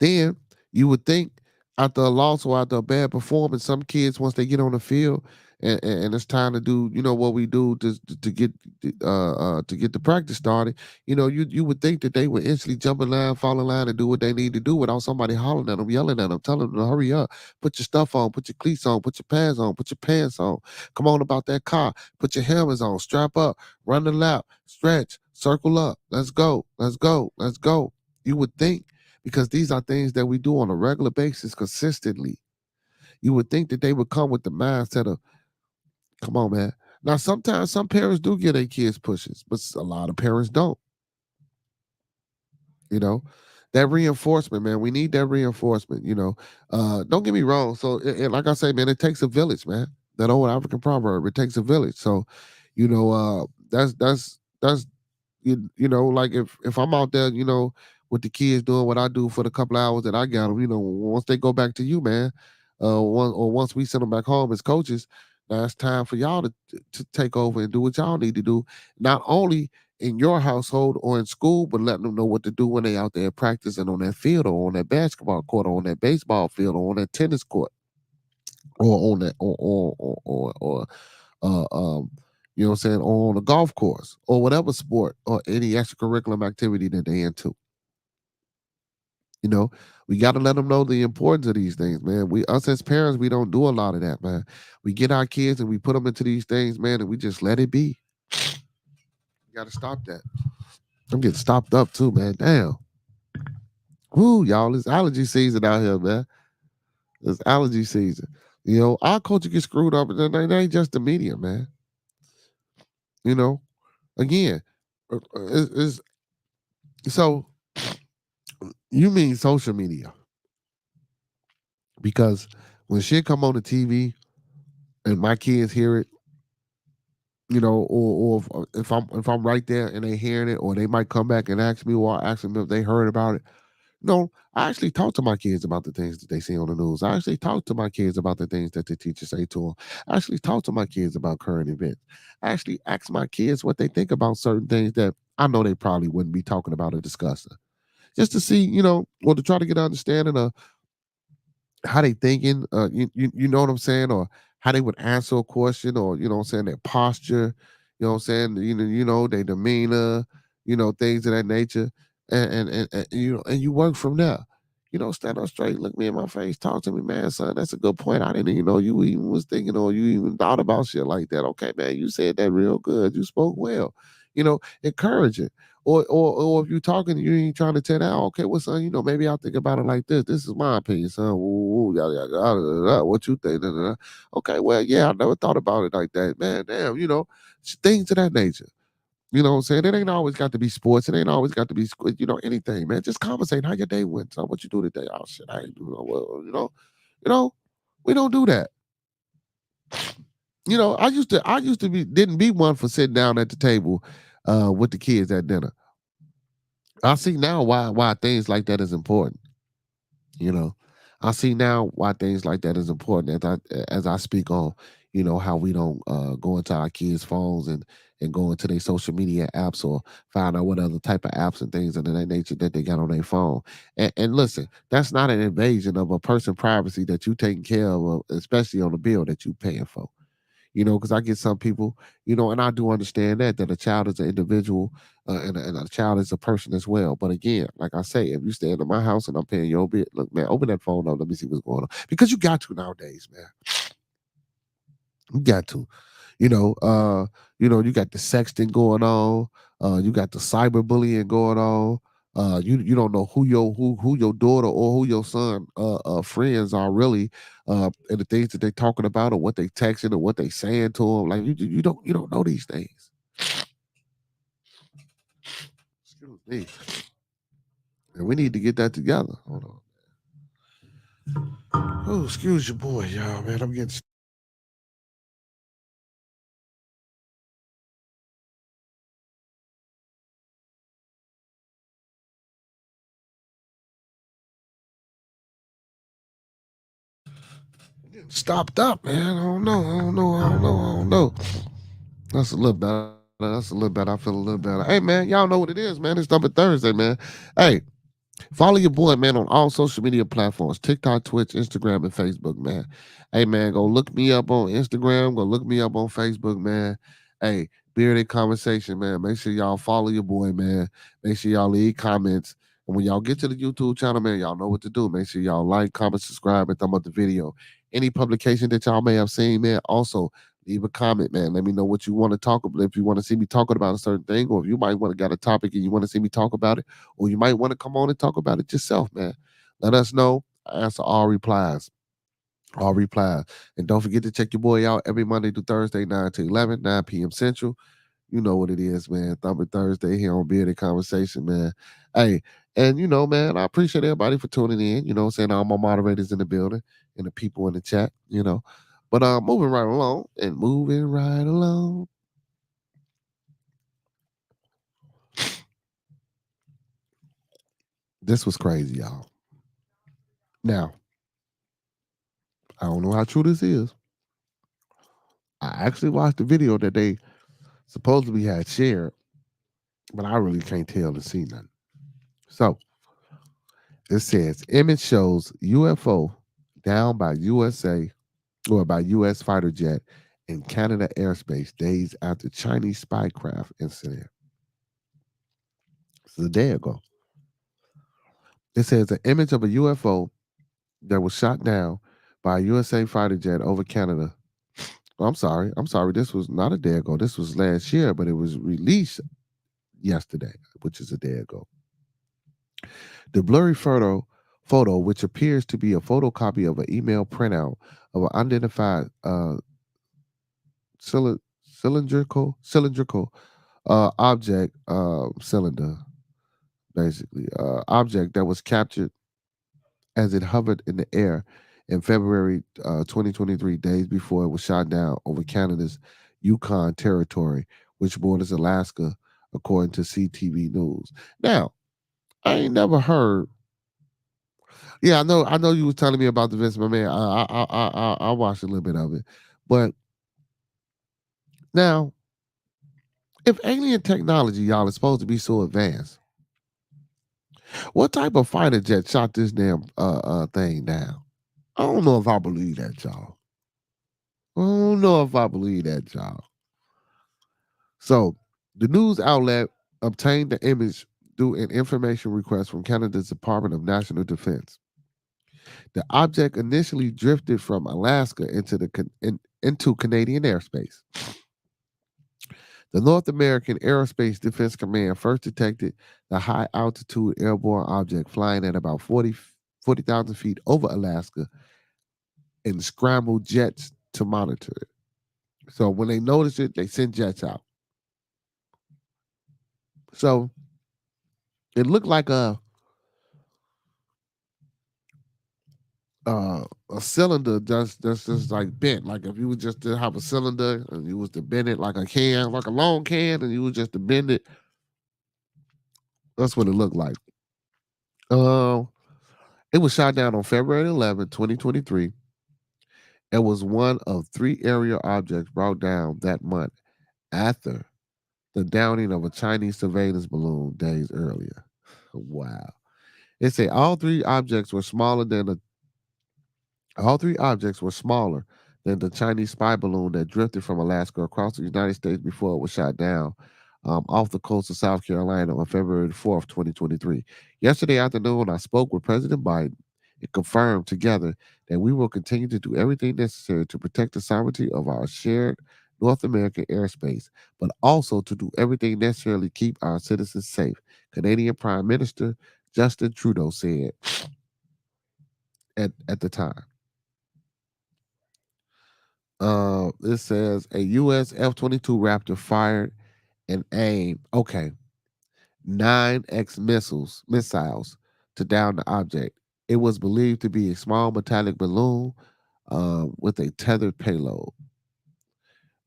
Then you would think after a loss or after a bad performance, some kids once they get on the field and it's time to do, what we do to get the practice started, you would think that they would instantly jump in line, fall in line, and do what they need to do without somebody hollering at them, yelling at them, telling them to hurry up, put your stuff on, put your cleats on, put your pads on, put your pants on, come on about that car, put your helmets on, strap up, run the lap, stretch, circle up, let's go, let's go, let's go. You would think, because these are things that we do on a regular basis consistently. You would think that they would come with the mindset of, come on, man. Now, sometimes some parents do give their kids pushes, but a lot of parents don't. You know, that reinforcement, man. We need that reinforcement. Don't get me wrong. So, like I say, man, it takes a village, man. That old African proverb, it takes a village. So, that's like if I'm out there, with the kids doing what I do for the couple of hours that I got them, once they go back to you, man, once we send them back home as coaches, now it's time for y'all to take over and do what y'all need to do, not only in your household or in school, but letting them know what to do when they out there practicing on that field or on that basketball court or on that baseball field or on that tennis court or on that or you know what I'm saying, or on a golf course or whatever sport or any extracurricular activity that they into. You know, we got to let them know the importance of these things, man. Us as parents, we don't do a lot of that, man. We get our kids and we put them into these things, man, and we just let it be. You got to stop that. I'm getting stopped up too, man. Damn. Woo, y'all, it's allergy season out here, man. It's allergy season. Our culture gets screwed up, and it ain't just the media, man. You know, again, it's so you mean social media, because when shit come on the TV and my kids hear it, or if I'm right there and they hearing it, or they might come back and ask me, or I ask them if they heard about it. No, I actually talk to my kids about the things that they see on the news. I actually talk to my kids about the things that the teachers say to them. I actually talk to my kids about current events. I actually ask my kids what they think about certain things that I know they probably wouldn't be talking about or discussing. Just to see, or to try to get an understanding of how they thinking, you know what I'm saying, or how they would answer a question, or what I'm saying, their posture, what I'm saying, their demeanor, things of that nature, and you work from there. Stand up straight, look me in my face, talk to me, man, son. That's a good point. I didn't even know you even was thinking, or you even thought about shit like that. Okay, man, you said that real good. You spoke well. Encourage it. Or if you're talking, you ain't trying to tell that. Okay, well, son, maybe I'll think about it like this. This is my opinion, son. Ooh, yada, yada, yada, yada. What you think? Da, da, da. Okay, well, yeah, I never thought about it like that, man. Damn, things of that nature. You know what I'm saying? It ain't always got to be sports. It ain't always got to be, anything, man. Just conversate. How your day went, son? What you do today? Oh shit, I ain't doing no well. You know, we don't do that. I used to be didn't be one for sitting down at the table with the kids at dinner. I see now why things like that is important. You know, I see now why things like that is important as I speak on, how we don't go into our kids' phones and go into their social media apps, or find out what other type of apps and things of that nature that they got on their phone. And listen, that's not an invasion of a person's privacy that you taking care of, especially on the bill that you paying for. Because I get some people, and I do understand that a child is an individual, and a child is a person as well. But again, like I say, if you stay in my house and I'm paying your bill, look, man, open that phone up. Let me see what's going on. Because you got to nowadays, man. You got to. You got the sexting going on. You got the cyberbullying going on. You don't know who your daughter or who your son friends are really, and the things that they talking about, or what they texting, or what they saying to them. Like you don't know these things. Excuse me. And we need to get that together. Hold on. Oh, excuse your boy, y'all, man. I'm getting stopped up, man. I don't know. I don't know. I don't know. I don't know. That's a little better. That's a little better. I feel a little better. Hey, man, y'all know what it is, man. It's Thumpin Thursday, man. Hey, follow your boy, man, on all social media platforms: TikTok, Twitch, Instagram, and Facebook, man. Hey, man, go look me up on Instagram. Go look me up on Facebook, man. Hey, Bearded Conversation, man. Make sure y'all follow your boy, man. Make sure y'all leave comments. And when y'all get to the YouTube channel, man, y'all know what to do. Make sure y'all like, comment, subscribe, and thumb up the video. Any publication that y'all may have seen, man, also leave a comment, man. Let me know what you want to talk about. If you want to see me talking about a certain thing, or if you might want to got a topic and you want to see me talk about it, or you might want to come on and talk about it yourself, man. Let us know. I answer all replies. All replies. And don't forget to check your boy out every Monday through Thursday, 9 to 11, 9 p.m. Central. You know what it is, man. Thumping Thursday here on Bearded Conversation, man. Hey, and man, I appreciate everybody for tuning in. You know what I'm saying? All my moderators in the building and the people in the chat. But moving right along and moving right along. This was crazy, y'all. Now, I don't know how true this is. I actually watched the video that they supposedly had shared, but I really can't tell and see nothing. So it says image shows UFO down by USA or by US fighter jet in Canada airspace days after Chinese spycraft incident. This is a day ago. It says an image of a UFO that was shot down by a USA fighter jet over Canada. Oh, I'm sorry. I'm sorry. This was not a day ago. This was last year, but it was released yesterday, which is a day ago. The blurry photo, which appears to be a photocopy of an email printout of an unidentified cylindrical object, cylinder, basically, object that was captured as it hovered in the air in February 2023, days before it was shot down over Canada's Yukon Territory, which borders Alaska, according to CTV News. Now, I ain't never heard. Yeah, I know. You was telling me about the Vince, my man. I watched a little bit of it, but now, if alien technology, y'all, is supposed to be so advanced, what type of fighter jet shot this damn thing down? I don't know if I believe that, y'all. I don't know if I believe that, y'all. So, the news outlet obtained the image through an information request from Canada's Department of National Defense. The object initially drifted from Alaska into Canadian airspace. The North American Aerospace Defense Command first detected the high altitude airborne object flying at about 40,000 feet over Alaska and scrambled jets to monitor it. So when they noticed it, they sent jets out. So it looked like a cylinder that's just like bent. Like if you was just to have a cylinder and you was to bend it like a can, like a long can, and you was just to bend it, that's what it looked like. Uh, it was shot down on February 11, 2023. It was one of 3 aerial objects brought down that month after the downing of a Chinese surveillance balloon days earlier. Wow. It said all three objects were smaller than the Chinese spy balloon that drifted from Alaska across the United States before it was shot down off the coast of South Carolina on February 4th, 2023. Yesterday afternoon, I spoke with President Biden and confirmed together that we will continue to do everything necessary to protect the sovereignty of our shared North American airspace, but also to do everything necessary to keep our citizens safe. Canadian Prime Minister Justin Trudeau said at the time. It says a U.S. F-22 Raptor fired and aimed, 9X missiles to down the object. It was believed to be a small metallic balloon with a tethered payload.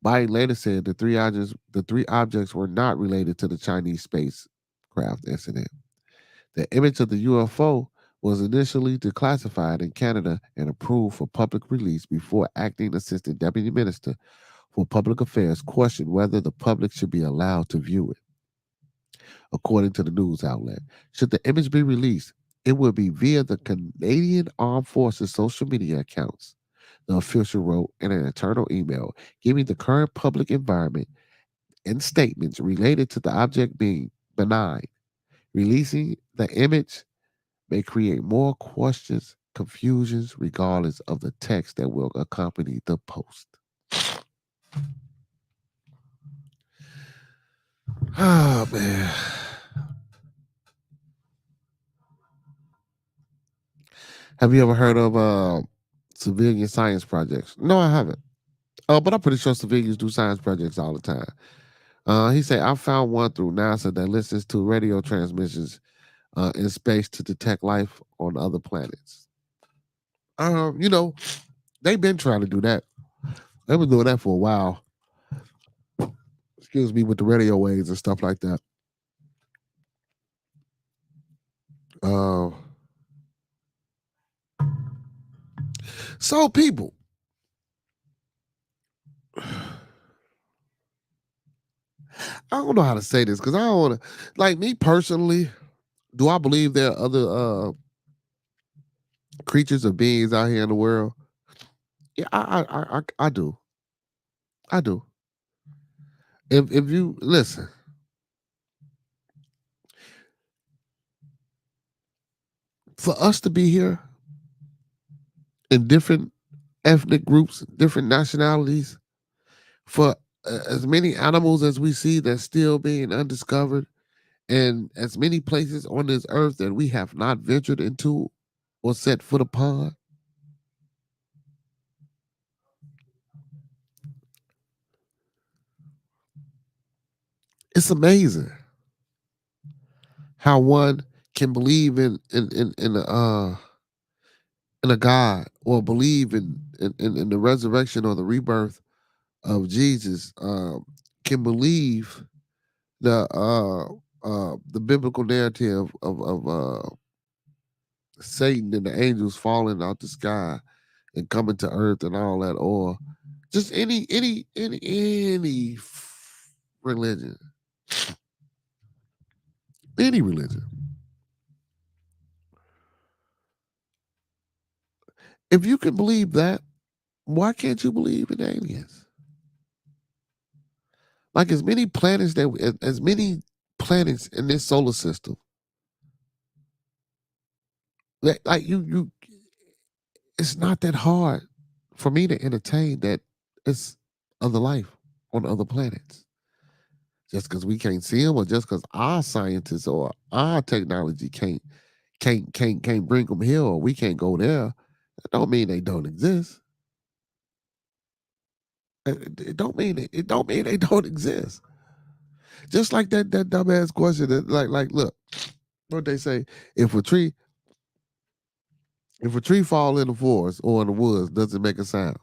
Biden later said the three objects were not related to the Chinese spacecraft incident. The image of the UFO was initially declassified in Canada and approved for public release before acting assistant deputy minister for public affairs questioned whether the public should be allowed to view it. According to the news outlet, should the image be released, it will be via the Canadian Armed Forces social media accounts. The official wrote in an internal email, giving the current public environment and statements related to the object being benign. Releasing the image may create more questions, confusions, regardless of the text that will accompany the post. Oh, man. Have you ever heard of civilian science projects? No, I haven't. But I'm pretty sure civilians do science projects all the time. He said, I found one through NASA that listens to radio transmissions in space to detect life on other planets. You know, they've been trying to do that. They've been doing that for a while. Excuse me, with the radio waves and stuff like that. Uh, so people, I don't know how to say this because I don't want to, like me personally, do I believe there are other creatures or beings out here in the world? Yeah, I do. I do. If you listen, for us to be here in different ethnic groups, different nationalities, for as many animals as we see that's still being undiscovered, and as many places on this earth that we have not ventured into or set foot upon, it's amazing how one can believe in a God or believe in the resurrection or the rebirth of Jesus can believe the biblical narrative of Satan and the angels falling out the sky and coming to earth and all that, or just any religion, any religion. If you can believe that, why can't you believe in aliens? Like as many planets as many planets in this solar system, like you, it's not that hard for me to entertain that it's other life on other planets. Just because we can't see them, or just because our scientists or our technology can't bring them here, or we can't go there, that don't mean they don't exist. It don't mean it don't mean they don't exist. Just like that dumbass question that like look, what they say, if a tree fall in the forest or in the woods, does it make a sound?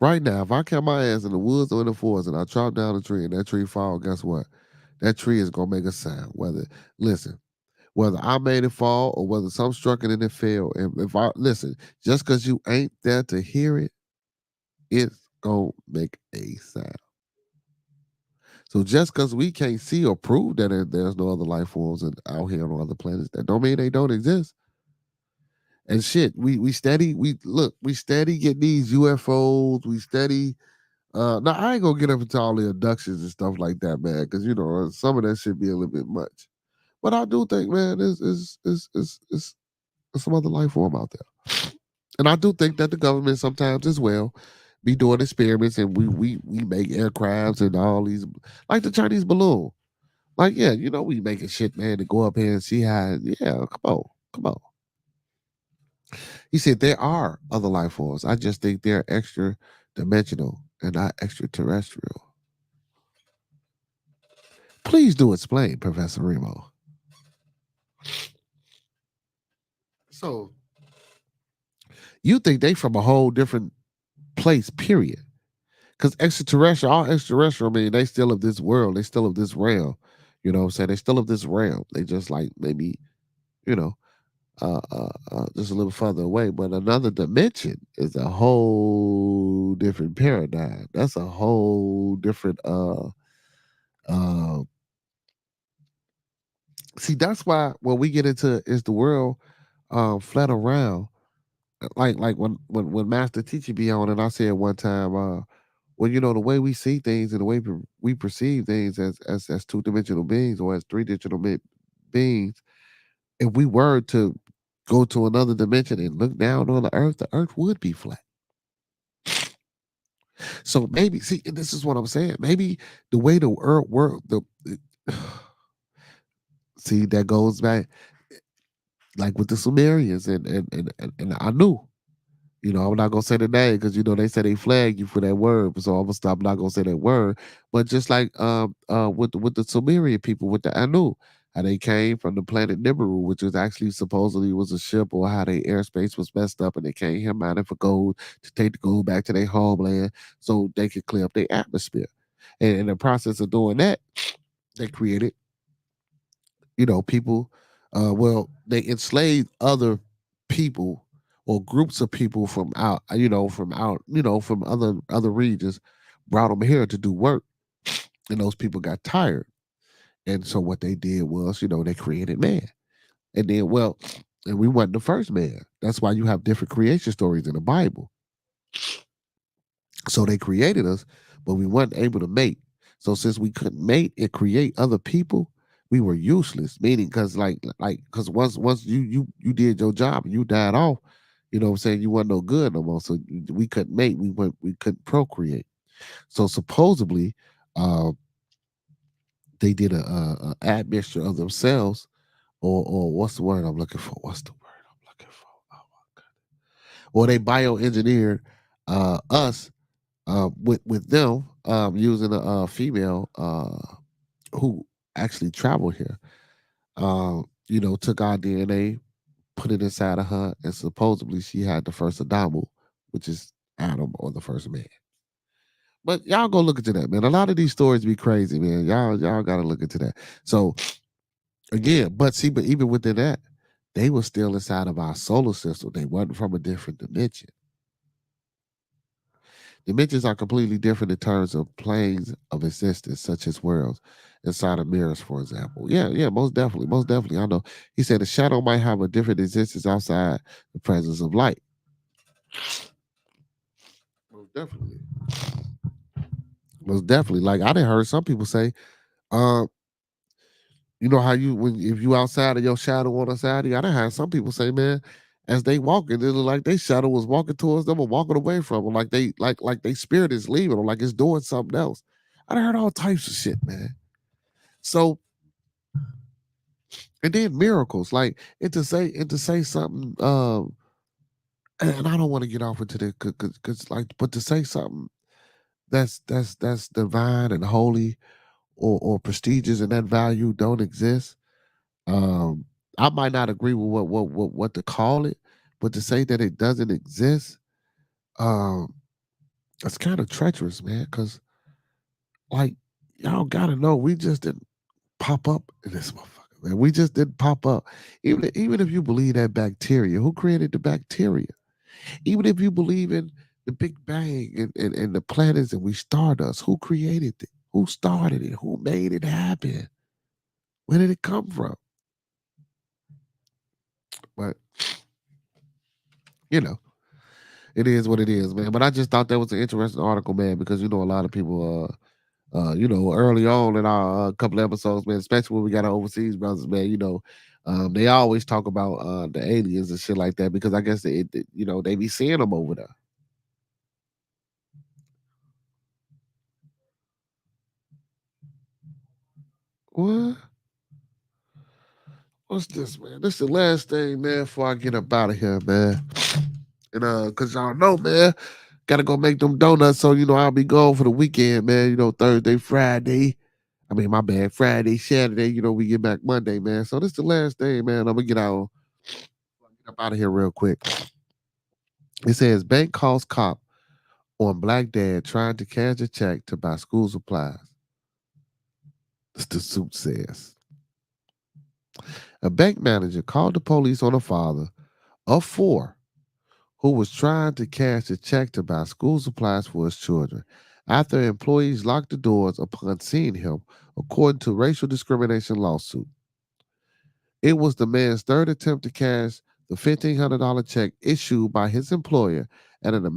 Right now, if I catch my ass in the woods or in the forest and I chop down a tree and that tree fall, guess what? That tree is gonna make a sound. Whether I made it fall or whether some struck it and it fell. And if I listen, just because you ain't there to hear it, it's gonna make a sound. So just because we can't see or prove that there's no other life forms out here on other planets, that don't mean they don't exist. And shit, we steady we steady get these UFOs. We steady. Now I ain't gonna get up into all the abductions and stuff like that, man, because you know some of that should be a little bit much. But I do think, man, is some other life form out there, and I do think that the government sometimes as well be doing experiments, and we make aircrafts and all these, like the Chinese balloon. Like, yeah, you know, we making shit, man, to go up here and see how. Yeah, come on. He said there are other life forms. I just think they're extra dimensional and not extraterrestrial. Please do explain, Professor Remo. So you think they from a whole different place, period. Because extraterrestrial, all extraterrestrial, I mean, they still of this world, they still of this realm. You know what I'm saying? They still of this realm. They just like maybe, you know, just a little further away. But another dimension is a whole different paradigm. That's a whole different uh see, that's why when we get into is the world flat around, like when Master Teacher be on, and I said one time, well, you know, the way we see things and the way we perceive things as two-dimensional beings or as three-dimensional beings, if we were to go to another dimension and look down on the earth would be flat. So maybe, see, and this is what I'm saying. Maybe the way the earth world, see, that goes back like with the Sumerians and Anu. You know, I'm not gonna say the name because you know they say they flag you for that word, so I'm gonna stop. I'm not gonna say that word. But just like with the Sumerian people with the Anu, how they came from the planet Nibiru, which was actually supposedly was a ship, or how their airspace was messed up, and they came here mining for gold to take the gold back to their homeland so they could clear up their atmosphere. And in the process of doing that, they created, you know, people. Well, they enslaved other people or groups of people from out, from other regions, brought them here to do work, and those people got tired. And so what they did was, you know, they created man, and then and we wasn't the first man. That's why you have different creation stories in the Bible. So they created us, but we weren't able to mate. So since we couldn't mate and create other people, we were useless. Meaning, because once you did your job and you died off, you know what I'm saying, you weren't no good no more. So we couldn't mate. We couldn't procreate. So supposedly, uh, they did a admixture of themselves, or what's the word I'm looking for? What's the word I'm looking for? Oh my god! Or they bioengineered us with them using a female who actually traveled here. You know, took our DNA, put it inside of her, and supposedly she had the first Adamu, which is Adam or the first man. But y'all go look into that, man. A lot of these stories be crazy, man. Y'all gotta look into that. So again, but see, but even within that, they were still inside of our solar system. They wasn't from a different dimension. Dimensions are completely different in terms of planes of existence, such as worlds inside of mirrors, for example. Yeah, yeah, most definitely, most definitely. I know. He said a shadow might have a different existence outside the presence of light. Most definitely. Most definitely. Like I done heard some people say, um, you know how you when if you outside of your shadow on the side of you, I done had some people say, man, as they walking, it look like they shadow was walking towards them or walking away from them, like they like they spirit is leaving or like it's doing something else. I done heard all types of shit, man. So and then miracles, like and to say something, and I don't want to get off into the because like, but to say something that's divine and holy or prestigious and that value don't exist. Um, I might not agree with what to call it, but to say that it doesn't exist, um, it's kind of treacherous, man. Because like y'all gotta know, we just didn't pop up in this motherfucker, man. We just didn't pop up. Even if you believe that bacteria, who created the bacteria? Even if you believe in the Big Bang and the planets and we stardust, who created it? Who started it? Who made it happen? Where did it come from? But you know, it is what it is, man. But I just thought that was an interesting article, man, because you know a lot of people, early on in our couple episodes, man, especially when we got our overseas brothers, man, they always talk about the aliens and shit like that because I guess they be seeing them over there. What? What's this, man? This the last thing, man, before I get up out of here, man. And cause y'all know, man, gotta go make them donuts. So, I'll be gone for the weekend, man. Thursday, Friday. I mean, my bad. Friday, Saturday, we get back Monday, man. So this the last thing, man. I'm gonna get up out of here real quick. It says bank calls cop on black dad trying to cash a check to buy school supplies. This the suit says. A bank manager called the police on a father of four who was trying to cash a check to buy school supplies for his children after employees locked the doors upon seeing him, according to racial discrimination lawsuit. It was the man's third attempt to cash the $1,500 check issued by his employer at an at an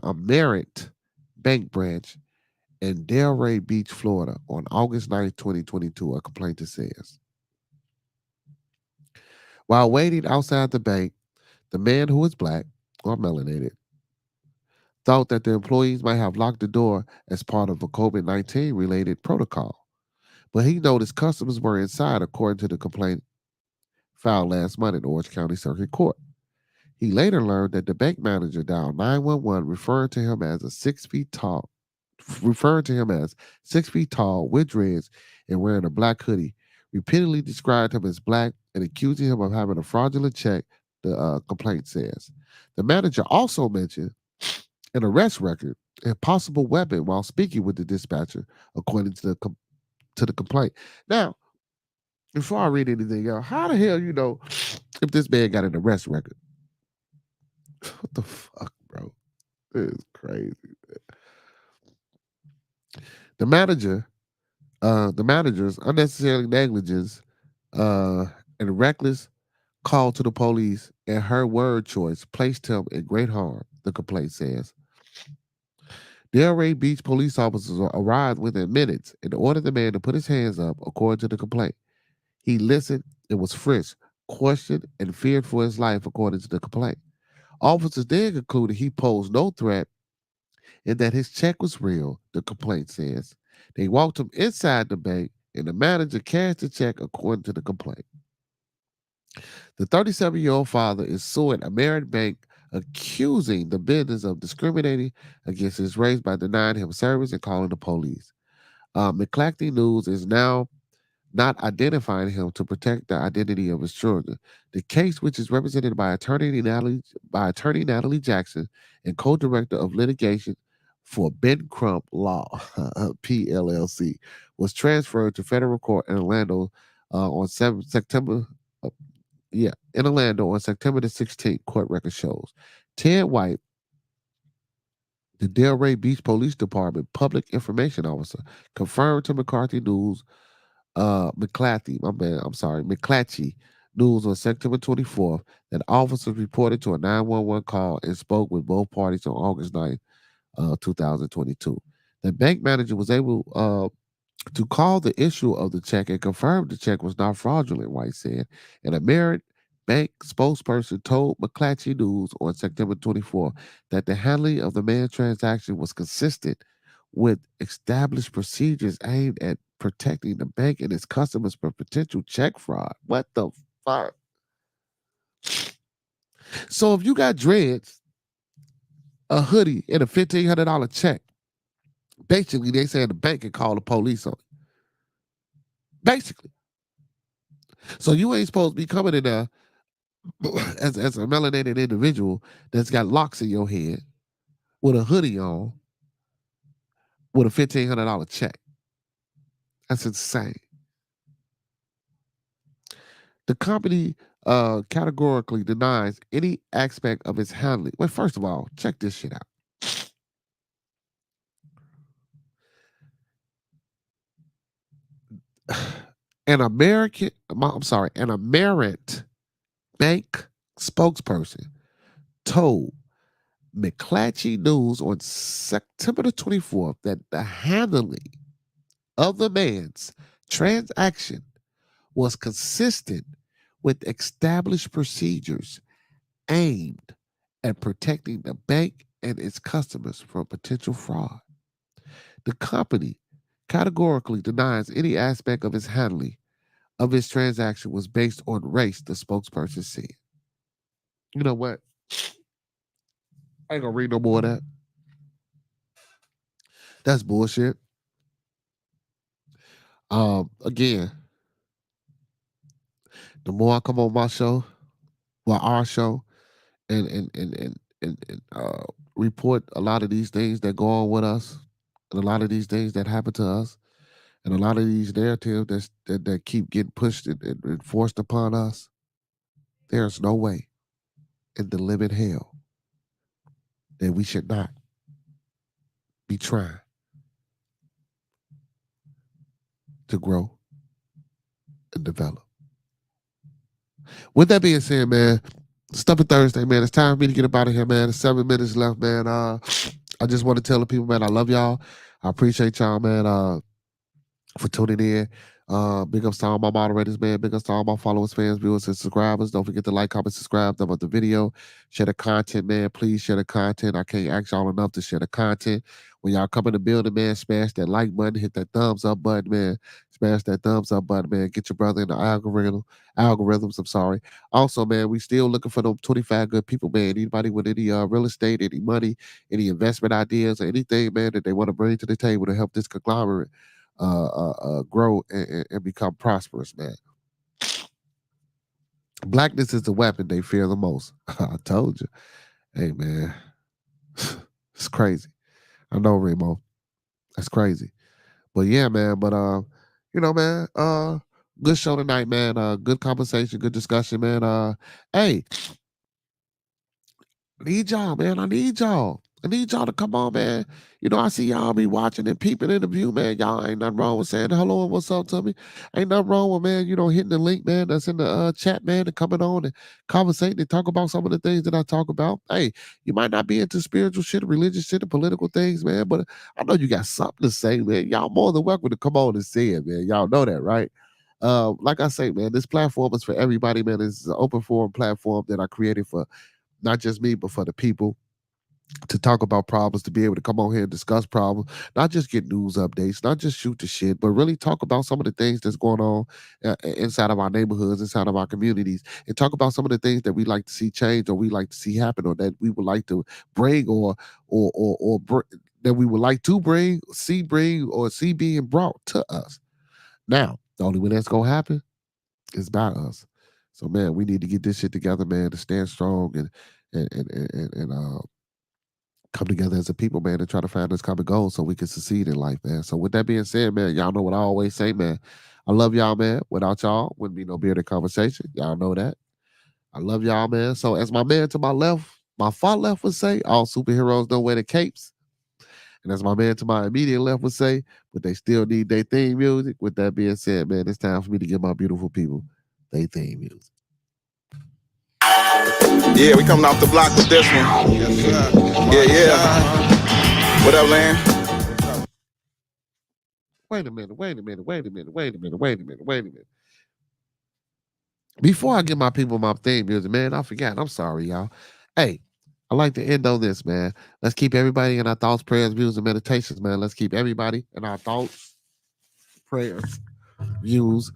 Amerit bank branch in Delray Beach, Florida on August 9th, 2022, a complainant says. While waiting outside the bank, the man, who is black or melanated, thought that the employees might have locked the door as part of a COVID-19 related protocol. But he noticed customers were inside, according to the complaint filed last month in Orange County Circuit Court. He later learned that the bank manager dialed 911, referring to him as 6 feet tall with dreads and wearing a black hoodie, repeatedly described him as black and accusing him of having a fraudulent check, the complaint says. The manager also mentioned an arrest record and possible weapon while speaking with the dispatcher, according to the complaint. Now, before I read anything else, how the hell if this man got an arrest record? What the fuck, bro? This is crazy. The manager, the manager's unnecessary negligence, and reckless call to the police and her word choice placed him in great harm, the complaint says. Delray Beach police officers arrived within minutes and ordered the man to put his hands up, according to the complaint. He listened and was frisked, questioned, and feared for his life, according to the complaint. Officers then concluded he posed no threat and that his check was real, the complaint says. They walked him inside the bank and the manager cashed the check, according to the complaint. The 37-year-old father is suing American Bank, accusing the business of discriminating against his race by denying him service and calling the police. McClatchy News is now not identifying him to protect the identity of his children. The case, which is represented by attorney Natalie Jackson and co-director of litigation for Ben Crump Law PLLC, was transferred to federal court in Orlando on 7 September. uh, in Orlando on September the 16th. Court record shows Ted White, the Delray Beach Police Department public information officer, confirmed to McCarthy News McClatchy News on September 24th that officers reported to a 911 call and spoke with both parties on August 9th, 2022. The bank manager was able to call the issue of the check and confirm the check was not fraudulent, White said. And a Merritt Bank spokesperson told McClatchy News on September 24th that the handling of the man's transaction was consistent with established procedures aimed at protecting the bank and its customers from potential check fraud. What the fuck? So if you got dreads, a hoodie, and a $1,500 check, basically they saying the bank can call the police on it. Basically. So you ain't supposed to be coming in there as a melanated individual that's got locks in your head with a hoodie on with a $1,500 check. That's insane. The company categorically denies any aspect of its handling. Well, first of all, check this shit out. An American bank spokesperson told McClatchy News on September the 24th that the handling of the man's transaction was consistent with established procedures aimed at protecting the bank and its customers from potential fraud. The company categorically denies any aspect of its handling of its transaction was based on race, the spokesperson said. You know what? I ain't gonna read no more of that. That's bullshit. Again, the more I come on my show, well, our show, and report a lot of these things that go on with us, and a lot of these things that happen to us, and a lot of these narratives that keep getting pushed and forced upon us, there's no way in the living hell that we should not be trying to grow and develop. With that being said, man, Stuff It Thursday, man. It's time for me to get up out of here, man. There's 7 minutes left, man. I just want to tell the people, man, I love y'all. I appreciate y'all, man, for tuning in. Big ups to all my moderators, man. Big ups to all my followers, fans, viewers, and subscribers. Don't forget to like, comment, subscribe, about the video. Share the content, man. Please share the content. I can't ask y'all enough to share the content. When y'all come in the building, man, smash that like button, hit that thumbs up button, man. Smash that thumbs up button, man. Get your brother in the algorithms. I'm sorry. Also, man, we still looking for them 25 good people, man. Anybody with any real estate, any money, any investment ideas, or anything, man, that they want to bring to the table to help this conglomerate grow and become prosperous, man. Blackness is the weapon they fear the most. I told you. Hey, man. It's crazy. I know, Remo. That's crazy. But yeah, man. But you know, man, good show tonight, man. Good conversation, good discussion, man. Hey, I need y'all, man. I need y'all. I need y'all to come on, man. You know, I see y'all be watching and peeping in the view, man. Y'all ain't nothing wrong with saying hello and what's up to me. Ain't nothing wrong with, man, you know, hitting the link, man, that's in the chat, man, and coming on and conversating and talk about some of the things that I talk about. Hey, you might not be into spiritual shit, religious shit, and political things, man, but I know you got something to say, man. Y'all more than welcome to come on and say it, man. Y'all know that, right? Like I say, man, this platform is for everybody, man. It's an open forum platform that I created for not just me, but for the people to talk about problems, to be able to come on here and discuss problems, not just get news updates, not just shoot the shit, but really talk about some of the things that's going on inside of our neighborhoods, inside of our communities, and talk about some of the things that we like to see change or we like to see happen or that we would like to bring that we would like to bring or see being brought to us. Now, The only way that's gonna happen is by us. So man, we need to get this shit together, man, to stand strong and come together as a people, man, to try to find this common goal so we can succeed in life, man. So with that being said, man, y'all know what I always say, man. I love y'all, man. Without y'all, wouldn't be no bearded conversation. Y'all know that. I love y'all, man. So as my man to my left, my far left would say, all superheroes don't wear the capes. And as my man to my immediate left would say, but they still need their theme music. With that being said, man, it's time for me to give my beautiful people their theme music. Yeah, we coming off the block with this one. Yes, sir. Yeah. What up, Lan? Wait a minute. Before I give my people my theme music, man, I forgot. I'm sorry, y'all. Hey, I like to end on this, man. Let's keep everybody in our thoughts, prayers, views, and meditations, man. Let's keep everybody in our thoughts, prayers, views,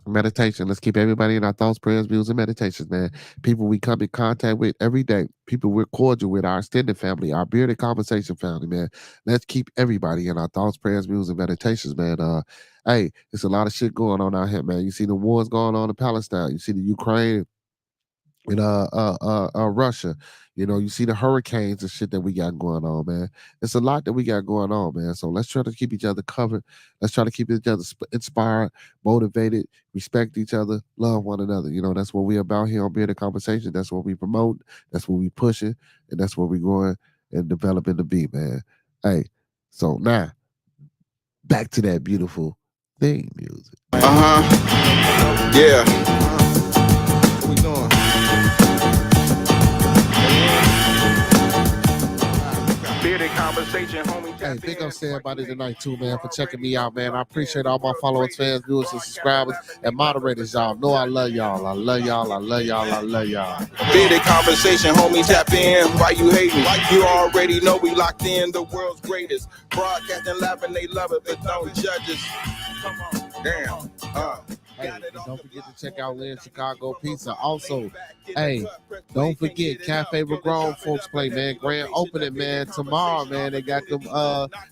meditation. Let's keep everybody in our thoughts, prayers, views, and meditations, man. People we come in contact with every day, people we're cordial with, our extended family, our bearded conversation family, man. Let's keep everybody in our thoughts, prayers, views, and meditations, man. Hey, there's a lot of shit going on out here, man. You see the wars going on in Palestine. You see the Ukraine in Russia. You know, you see the hurricanes and shit that we got going on, man. It's a lot that we got going on, man. So let's try to keep each other covered. Let's try to keep each other inspired, motivated, respect each other, love one another. You know, that's what we're about here on Bearded Conversation. That's what we promote. That's what we pushing, and that's what we growing and developing to be, man. Hey, so now back to that beautiful theme music. Yeah. What we doing? Bearded conversation, homie. Hey, big ups to everybody tonight too, man, for checking me out, man. I appreciate all my followers, fans, viewers, and subscribers, and moderators, y'all. Know I love y'all. I love y'all. I love y'all. I love y'all. Bearded conversation, homie. Tap in. Why you hating? You already know we locked in. The world's greatest. Broadcasting live and they love it, but don't judge us. Come on. Damn. Hey, don't forget to check out Lynn Chicago Pizza. Also, hey, don't forget Cafe where grown folks play, man. Grand opening, man. Tomorrow, man. They got them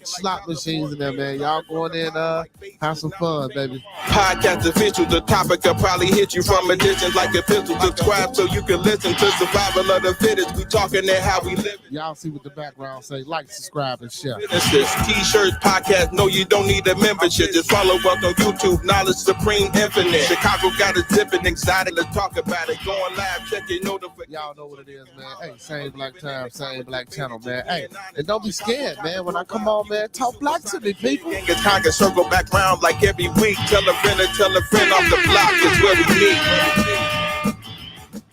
slot machines in there, man. Y'all go in there and have some fun, baby. Podcast official, the topic will probably hit you from a distance like a pistol. Subscribe so you can listen to survival of the fittest. We talking that how we live. Y'all see what the background say. Like, subscribe, and share. T-shirts, podcast. No, you don't need a membership. Just follow us on YouTube. Knowledge Supreme Infinite. Chicago got a zipping excited to talk about it. Going live, check your notifications. Y'all know what it is, man. Hey, same black time, same black channel, man. Hey, and don't be scared, man. When I come on, man, talk black to me, people. It's time to circle back round like every week. Tell a friend off the block. It's where we meet.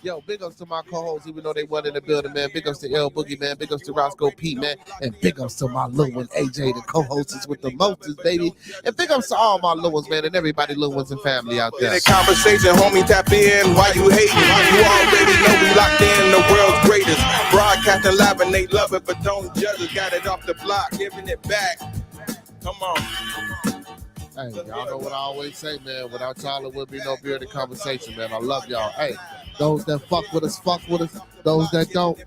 Yo, big ups to my co-hosts, even though they weren't in the building, man. Big ups to L Boogie, man. Big ups to Roscoe P, man. And big ups to my little one, AJ, the co-hosts with the motors, baby. And big ups to all my little ones, man, and everybody little ones and family out there. Conversation, homie, tap in. Why you hating? You already know we locked in. The world's greatest. Broadcasting live and they love it, but don't judge us. Got it off the block, giving it back. Come on. Hey, y'all know what I always say, man. Without y'all, there would be no bearded conversation, man. I love y'all. Hey, those that fuck with us, fuck with us. Those that don't,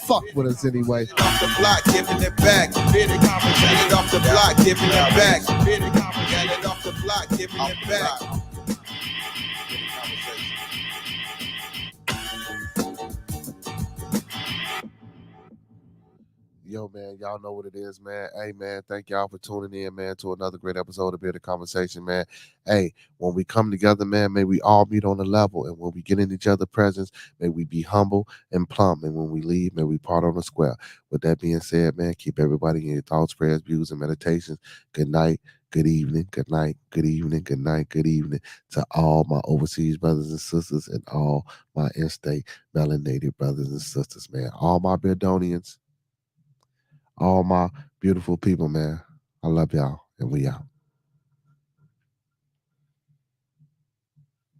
fuck with us anyway. Off the block, giving it back. Bearded conversation off the block, giving it back. Bearded conversation off the block, giving it back. Yo, man, y'all know what it is, man. Hey, man, thank y'all for tuning in, man, to another great episode of Bearded Conversation, man. Hey, when we come together, man, may we all meet on the level. And when we get in each other's presence, may we be humble and plumb. And when we leave, may we part on the square. With that being said, man, keep everybody in your thoughts, prayers, views, and meditations. Good night, good evening, good night, good evening, good night, good evening to all my overseas brothers and sisters and all my in-state melanated brothers and sisters, man. All my Beardonians. All my beautiful people, man. I love y'all, and we out.